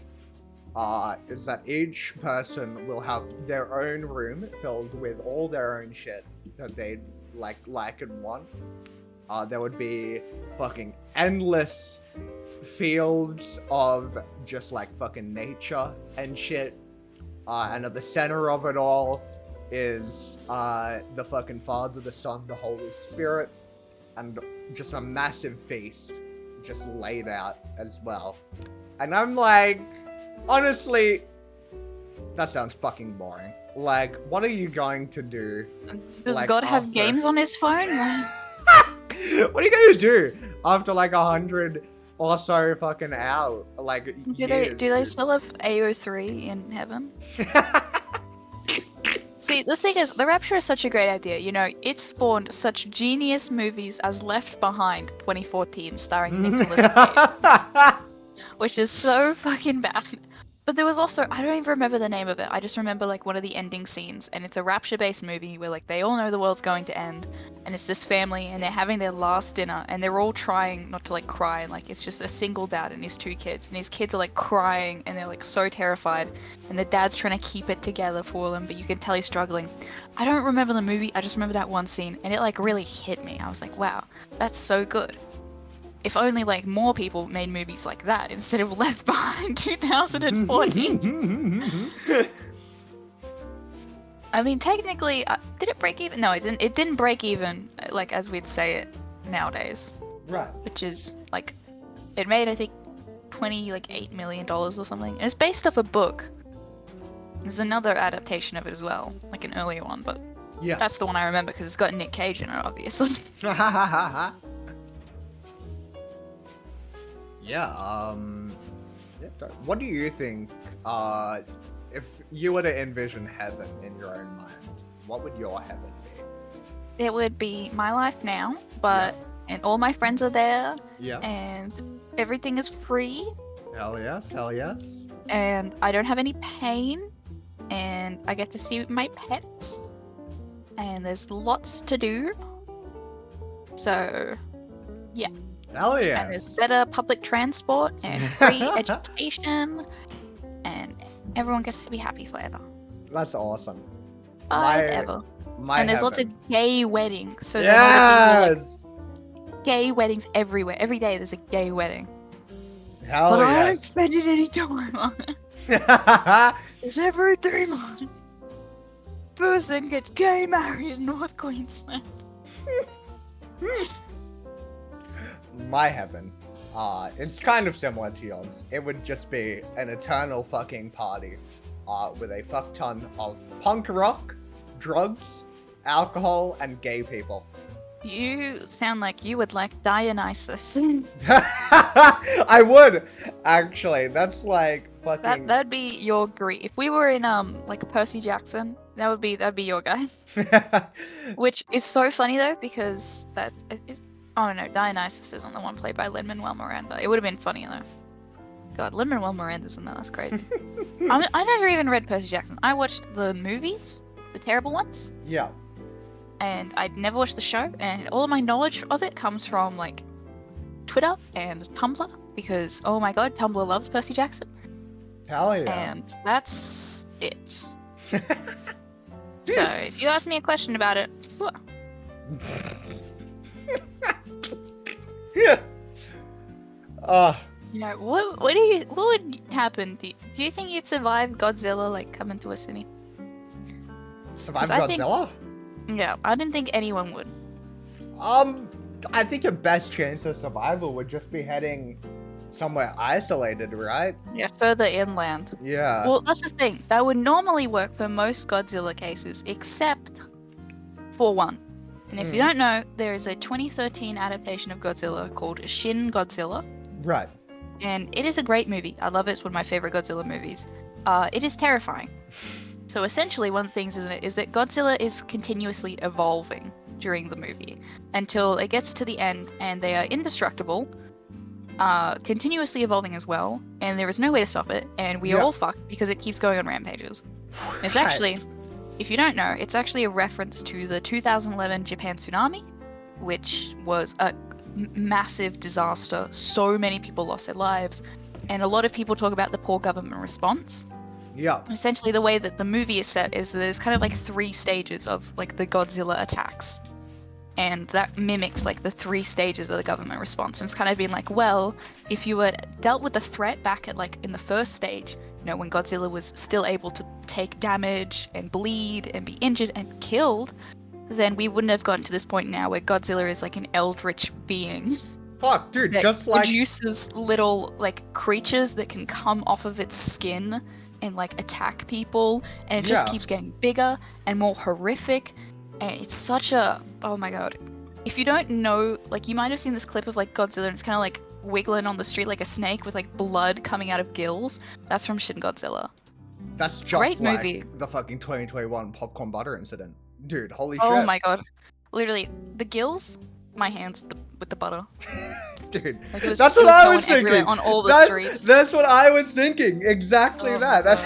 is that each person will have their own room filled with all their own shit that they'd like and want. There would be fucking endless fields of just like fucking nature and shit. And at the center of it all is the fucking Father, the Son, the Holy Spirit, and just a massive feast just laid out as well. And I'm like, honestly, that sounds fucking boring. Like, what are you going to do? Does like, God have after- games on his phone? What are you gonna do after like 100 or so fucking hours? Like, Do they still have AO3 in heaven? See, the thing is, The Rapture is such a great idea. You know, it spawned such genius movies as Left Behind 2014, starring Nicolas Cage, which is so fucking bad. But there was also, I don't even remember the name of it. I just remember like one of the ending scenes, and it's a Rapture-based movie where like they all know the world's going to end, and it's this family, and they're having their last dinner, and they're all trying not to like cry, and like it's just a single dad and his 2 kids, and his kids are like crying, and they're like so terrified, and the dad's trying to keep it together for them, but you can tell he's struggling. I don't remember the movie, I just remember that one scene, and it like really hit me. I was like, wow, that's so good. if only like more people made movies like that instead of Left Behind 2014. I mean, technically, did it break even? No, it didn't. It didn't break even, like as we'd say it nowadays. Right. Which is like, it made I think $8 million or something. And it's based off a book. There's another adaptation of it as well, like an earlier one, but Yeah. that's the one I remember because it's got Nick Cage in it, obviously. Yeah. What do you think? If you were to envision heaven in your own mind, what would your heaven be? It would be my life now, but and all my friends are there, Yeah. and everything is free, Hell yes. Hell yes. and I don't have any pain, and I get to see my pets, and there's lots to do. So, Hell and yes. there's better public transport and free education, and everyone gets to be happy forever. That's awesome. Forever. My And there's lots of heaven. gay weddings, so there might be, Yes. like, gay weddings everywhere. Every day there's a gay wedding. Hell But I haven't yes. spent any time on it. Because every 3 months, person gets gay married in North Queensland. My heaven. It's kind of similar to yours. It would just be an eternal fucking party, with a fuck ton of punk rock, drugs, alcohol, and gay people. You sound like you would like Dionysus. I would, actually. That's like fucking. That'd be your Greek. If we were in like Percy Jackson, that'd be your guy. Which is so funny though, because that is. Oh no, Dionysus isn't the one played by Lin-Manuel Miranda. It would have been funny though. God, Lin-Manuel Miranda's in that. That's great. I never even read Percy Jackson. I watched the movies, the terrible ones, Yeah. and I'd never watched the show. And all of my knowledge of it comes from like Twitter and Tumblr, because oh my god, Tumblr loves Percy Jackson, Hell yeah. and that's it. So if you ask me a question about it, phew, Yeah. you know, what would happen? Do you think you'd survive Godzilla like coming to a city? Survive 'Cause I think- Godzilla? Yeah, I didn't think anyone would. I think your best chance of survival would just be heading somewhere isolated, right? Yeah, further inland. Yeah. Well, that's the thing. That would normally work for most Godzilla cases, except for one. And if you don't know, there is a 2013 adaptation of Godzilla called Shin Godzilla. Right. And it is a great movie. I love it. It's one of my favorite Godzilla movies. It is terrifying. So essentially, one of the things is that Godzilla is continuously evolving during the movie until it gets to the end and they are indestructible, continuously evolving as well, and there is no way to stop it, and we are all fucked because it keeps going on rampages. It's actually, if you don't know, it's actually a reference to the 2011 Japan tsunami, which was a massive disaster. So many people lost their lives, and a lot of people talk about the poor government response. Yeah. Essentially, the way that the movie is set is there's kind of like 3 stages of like the Godzilla attacks, and that mimics like the 3 stages of the government response. And it's kind of been like, well, if you were dealt with the threat back at like in the first stage, you know, when Godzilla was still able to take damage and bleed and be injured and killed, then we wouldn't have gotten to this point now where Godzilla is like an eldritch being Fuck, dude, that just like. produces little like creatures that can come off of its skin and like attack people, and it just keeps getting bigger and more horrific, and it's such a, oh my god. If you don't know, like, you might have seen this clip of like Godzilla and it's kind of like wiggling on the street like a snake with like blood coming out of gills. That's from Shin Godzilla. That's just Great like movie. the fucking 2021 popcorn butter incident. Dude, holy shit. Oh my god. Literally, the gills, my hands with the butter. Dude, Like, it was- that's it what was I going was thinking. everywhere on all the streets. That's what I was thinking. Exactly Oh that. my That's.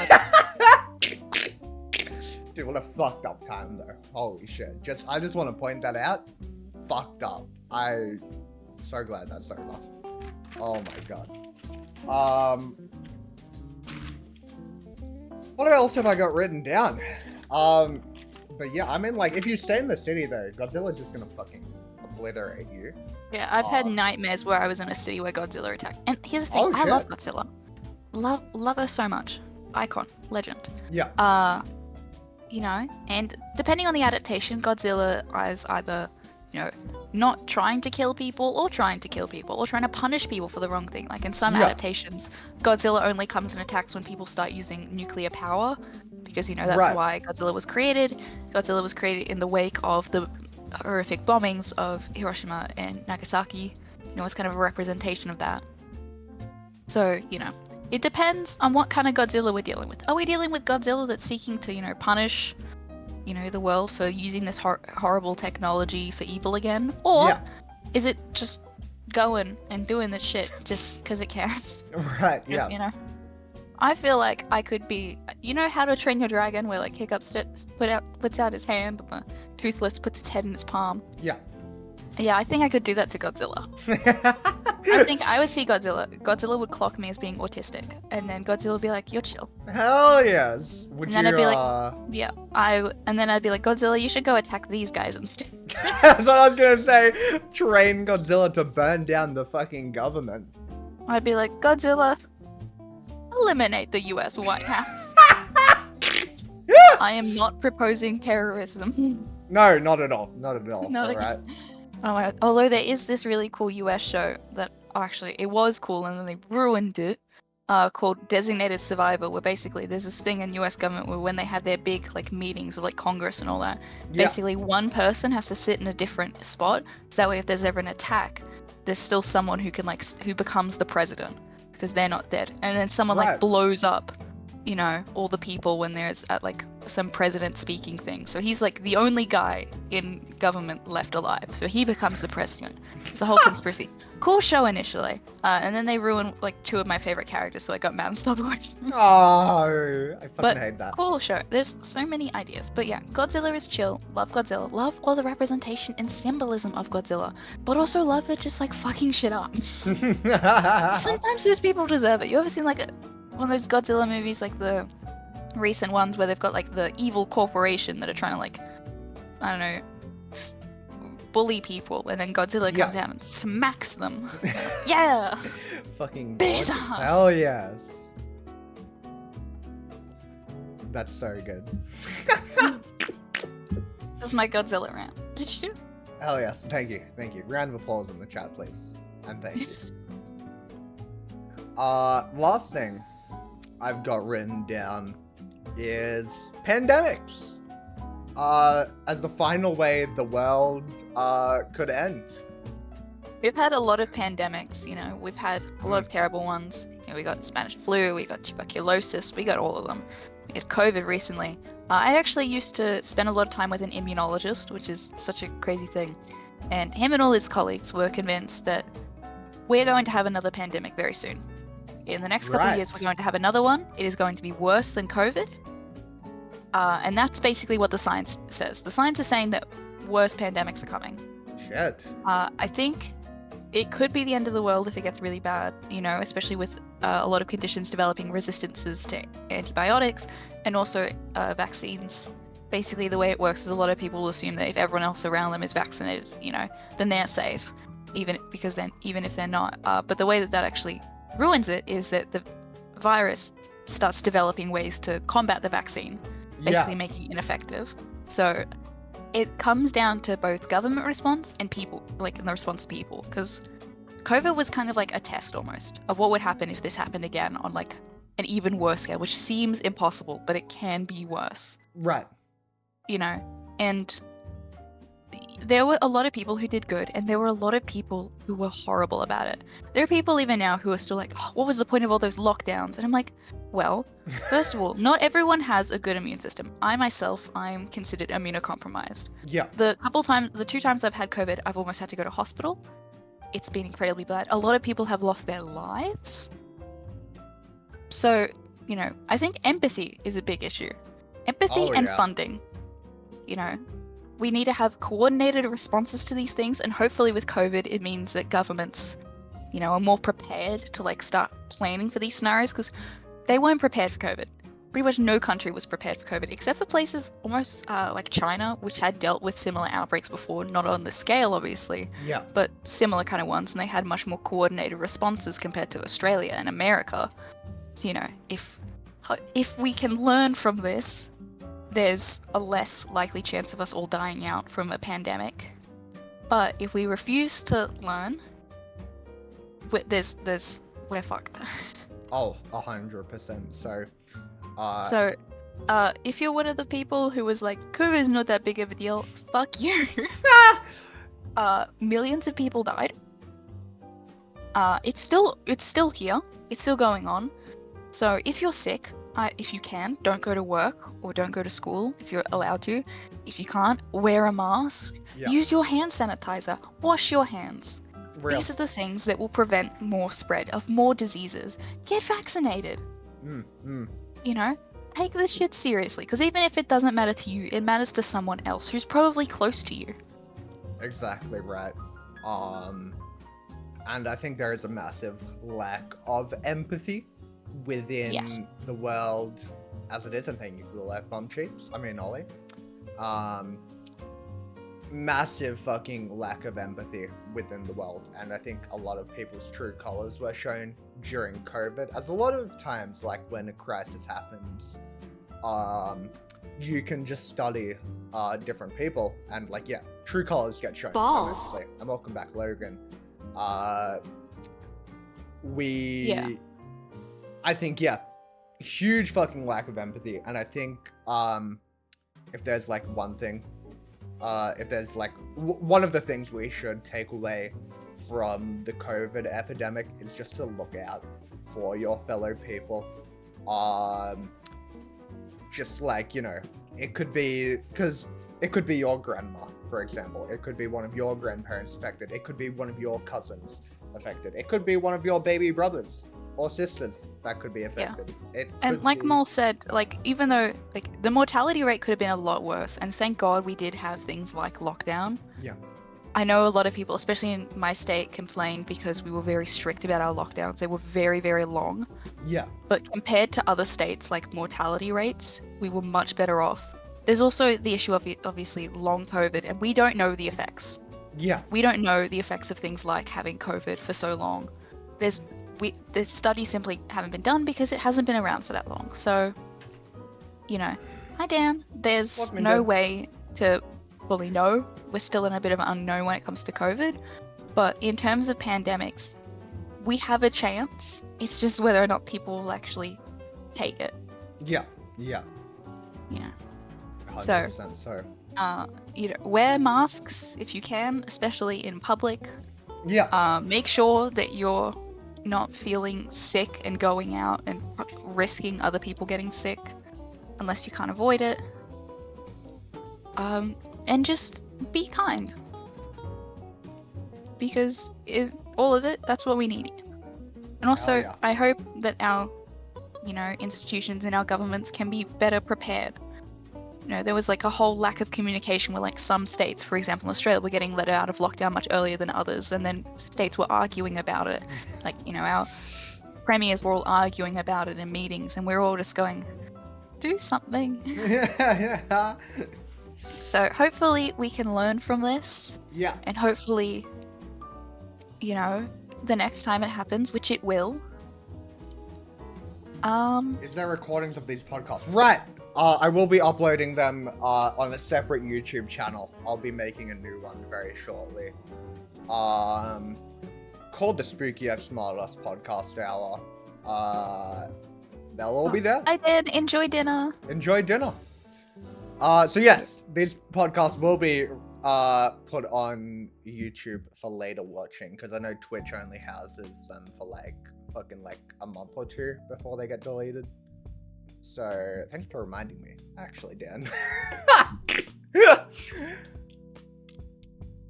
Dude, what a fucked up time though. Holy shit. I just want to point that out. Fucked up. I'm so glad that's over. Oh my god. What else have I got written down? But yeah, I mean, like, if you stay in the city though, Godzilla's just gonna fucking obliterate you. Yeah, I've had Oh. nightmares where I was in a city where Godzilla attacked. And here's the thing, Oh, I love shit. Godzilla. Love her so much. Icon, legend. Yeah. You know, and depending on the adaptation, Godzilla is either, you know, not trying to kill people or trying to kill people or trying to punish people for the wrong thing. Like in some Yeah. adaptations, Godzilla only comes and attacks when people start using nuclear power because, you know, that's Right. why Godzilla was created. Godzilla was created in the wake of the horrific bombings of Hiroshima and Nagasaki. You know, it's kind of a representation of that. So, you know, it depends on what kind of Godzilla we're dealing with. Are we dealing with Godzilla that's seeking to, you know, punish, you know, the world for using this horrible technology for evil again? Or Yeah. is it just going and doing this shit just because it can? Right. Yeah. 'Cause, you know, I feel like I could be, you know, How to Train Your Dragon, where like Hiccup puts out his hand, and the Toothless puts its head in its palm. Yeah. Yeah, I think I could do that to Godzilla. I think I would see Godzilla. Godzilla would clock me as being autistic, and then Godzilla would be like, "You're chill." Hell yes. Would And then you? I'd be like- Yeah, and then I'd be like, "Godzilla, you should go attack these guys instead." That's what I was gonna say. Train Godzilla to burn down the fucking government. I'd be like, "Godzilla, eliminate the U.S. White House." I am not proposing terrorism. No, not at all. Not at all. No, All right. Oh my God. Although there is this really cool US show that actually it was cool and then they ruined it, called Designated Survivor, where basically there's this thing in US government where when they have their big like meetings with like Congress and all that, Yeah. basically one person has to sit in a different spot, so that way if there's ever an attack, there's still someone who can like who becomes the president because they're not dead, and then someone Right. like blows up, you know, all the people when there's at like some president speaking thing. So he's like the only guy in government left alive. So he becomes the president. It's a whole conspiracy. Cool show initially. And then they ruined like two of my favorite characters, so I got mad and stopped watching. Oh, I fucking But hate that. cool show. There's so many ideas. But yeah, Godzilla is chill. Love Godzilla. Love all the representation and symbolism of Godzilla. But also love it just like fucking shit up. Sometimes those people deserve it. You ever seen like one of those Godzilla movies, like the recent ones where they've got like the evil corporation that are trying to like, I don't know, bully people, and then Godzilla comes out and smacks them. Yeah! Fucking Bizarre. gorgeous. Hell yes. That's so good. That's my Godzilla rant. Hell yes. Thank you. Thank you. Round of applause in the chat, please. And thank you. Last thing I've got written down is pandemics. As the final way the world could end. We've had a lot of pandemics, you know, we've had a lot of terrible ones. You know, we got Spanish flu, we got tuberculosis, we got all of them. We had COVID recently. I actually used to spend a lot of time with an immunologist, which is such a crazy thing. And him and all his colleagues were convinced that we're going to have another pandemic very soon. In the next couple of years, we're going to have another one. It is going to be worse than COVID. And that's basically what the science says. The science is saying that worse pandemics are coming. Shit. I think it could be the end of the world if it gets really bad, you know, especially with a lot of conditions developing resistances to antibiotics and also vaccines. Basically, the way it works is a lot of people assume that if everyone else around them is vaccinated, you know, then they're safe, even if they're not. But the way that actually ruins it is that the virus starts developing ways to combat the vaccine, basically making it ineffective. So it comes down to both government response and people, like in the response to people, because COVID was kind of like a test almost of what would happen if this happened again on like an even worse scale, which seems impossible, but it can be worse. Right. You know, and there were a lot of people who did good, and there were a lot of people who were horrible about it. There are people even now who are still like, oh, what was the point of all those lockdowns? And I'm like, well, first of all, not everyone has a good immune system. I myself, I'm considered immunocompromised. Yeah. The 2 times I've had COVID, I've almost had to go to hospital. It's been incredibly bad. A lot of people have lost their lives. So, you know, I think empathy is a big issue. Empathy and funding. You know, we need to have coordinated responses to these things, and hopefully with COVID, it means that governments, you know, are more prepared to like start planning for these scenarios, because they weren't prepared for COVID. pretty much no country was prepared for COVID, except for places almost like China, which had dealt with similar outbreaks before, not on the scale, obviously, Yeah. but similar kind of ones, and they had much more coordinated responses compared to Australia and America. So, you know, if we can learn from this, there's a less likely chance of us all dying out from a pandemic. But if we refuse to learn, we're fucked. Oh, 100%. So, So, if you're one of the people who was like, COVID's not that big of a deal, fuck you. Millions of people died. It's still here. It's still going on. So if you're sick, if you can, don't go to work or don't go to school if you're allowed to. If you can't, wear a mask. Yeah. Use your hand sanitizer. Wash your hands. real. These are the things that will prevent more spread of more diseases. Get vaccinated. You know, take this shit seriously, because even if it doesn't matter to you, it matters to someone else who's probably close to you. Exactly right. And I think there is a massive lack of empathy within Yes. the world as it is, and thank you for the life bomb cheats. I mean, Ollie. Massive fucking lack of empathy within the world, and I think a lot of people's true colors were shown during COVID, as a lot of times, like when a crisis happens, you can just study different people, and like, yeah, true colors get shown. Balls. Honestly. And welcome back, Logan. I think, yeah, huge fucking lack of empathy, and I think if there's like one thing, if there's like one of the things we should take away from the COVID epidemic is just to look out for your fellow people. Just like, you know, it could be, because it could be your grandma, for example. It could be one of your grandparents affected. It could be one of your cousins affected. It could be one of your baby brothers or sisters that could be affected. And like Mol said, like, even though like the mortality rate could have been a lot worse, and thank God we did have things like lockdown. Yeah. I know a lot of people, especially in my state, complained because we were very strict about our lockdowns. They were very, very long. Yeah. But compared to other states, like mortality rates, we were much better off. There's also the issue of obviously long COVID, and we don't know the effects. Yeah. We don't know the effects of things like having COVID for so long. The studies simply haven't been done because it hasn't been around for that long. So, you know, hi Dan. There's no way to fully know. We're still in a bit of an unknown when it comes to COVID. But in terms of pandemics, we have a chance. It's just whether or not people will actually take it. Yeah. Yeah. You know. 100% so. You know, wear masks if you can, especially in public. Yeah. Make sure that you're not feeling sick and going out and risking other people getting sick unless you can't avoid it. And just be kind. Because all of it, that's what we need. And also, yeah. I hope that our, you know, institutions and our governments can be better prepared. You know, there was like a whole lack of communication where like some states, for example in Australia, were getting let out of lockdown much earlier than others, and then states were arguing about it. Like, you know, our premiers were all arguing about it in meetings, and we were all just going, do something. Yeah. So hopefully we can learn from this, Yeah. and hopefully, you know, the next time it happens, which it will. Is there recordings of these podcasts? Right. I will be uploading them on a separate YouTube channel. I'll be making a new one very shortly. Called the Spooky and Martos Podcast Hour. They'll all be there. I did enjoy dinner. Enjoy dinner. So yes, these podcasts will be put on YouTube for later watching, because I know Twitch only houses them for like fucking like a month or two before they get deleted. So thanks for reminding me, actually, Dan. It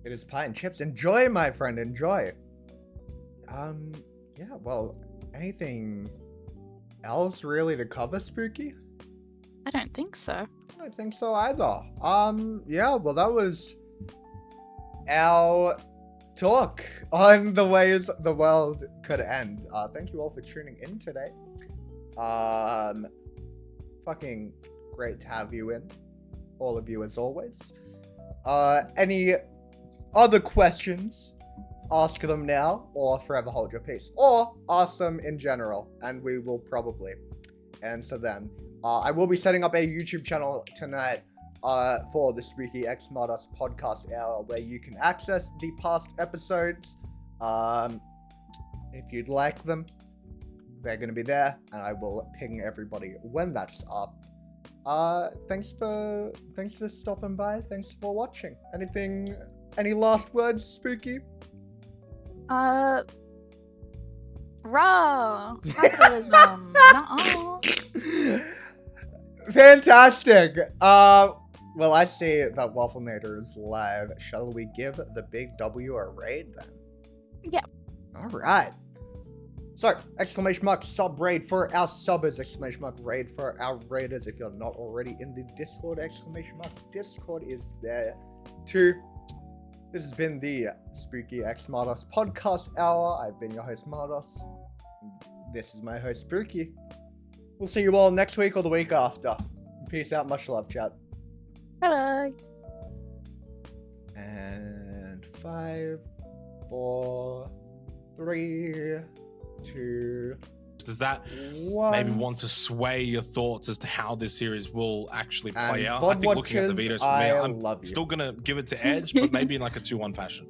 is pie and chips. Enjoy, my friend, enjoy. Yeah, well, anything else really to cover, Spooky? I don't think so. I don't think so either. Yeah, well, that was our talk on the ways the world could end. Thank you all for tuning in today. For fucking great to have you in. All of you as always. Any other questions? Ask them now, or forever hold your peace. Or ask them in general, and we will probably answer them. I will be setting up a YouTube channel tonight for the Spooky X Martos Podcast Hour, where you can access the past episodes. If you'd like them, they're going to be there, and I will ping everybody when that's up. Thanks for stopping by. Thanks for watching. Any last words, Spooky? Raw capitalism. Nuh-uh. Fantastic. Well, I see that Wafflenator is live. Shall we give the big W a raid then? Yeah. All right. So, exclamation mark sub raid for our subbers, exclamation mark raid for our raiders. If you're not already in the Discord, exclamation mark Discord is there too. This has been the Spooky X Martos Podcast Hour. I've been your host, Martos. This is my host, Spooky. We'll see you all next week or the week after. Peace out. Much love, chat. Hello. And 5, 4, 3, 2, Does that 1. maybe want to sway your thoughts as to how this series will actually play And out? VOD I think looking at the watchers, videos for me, I I'm love you. still going to give it to Edge, but maybe in like a 2-1 fashion.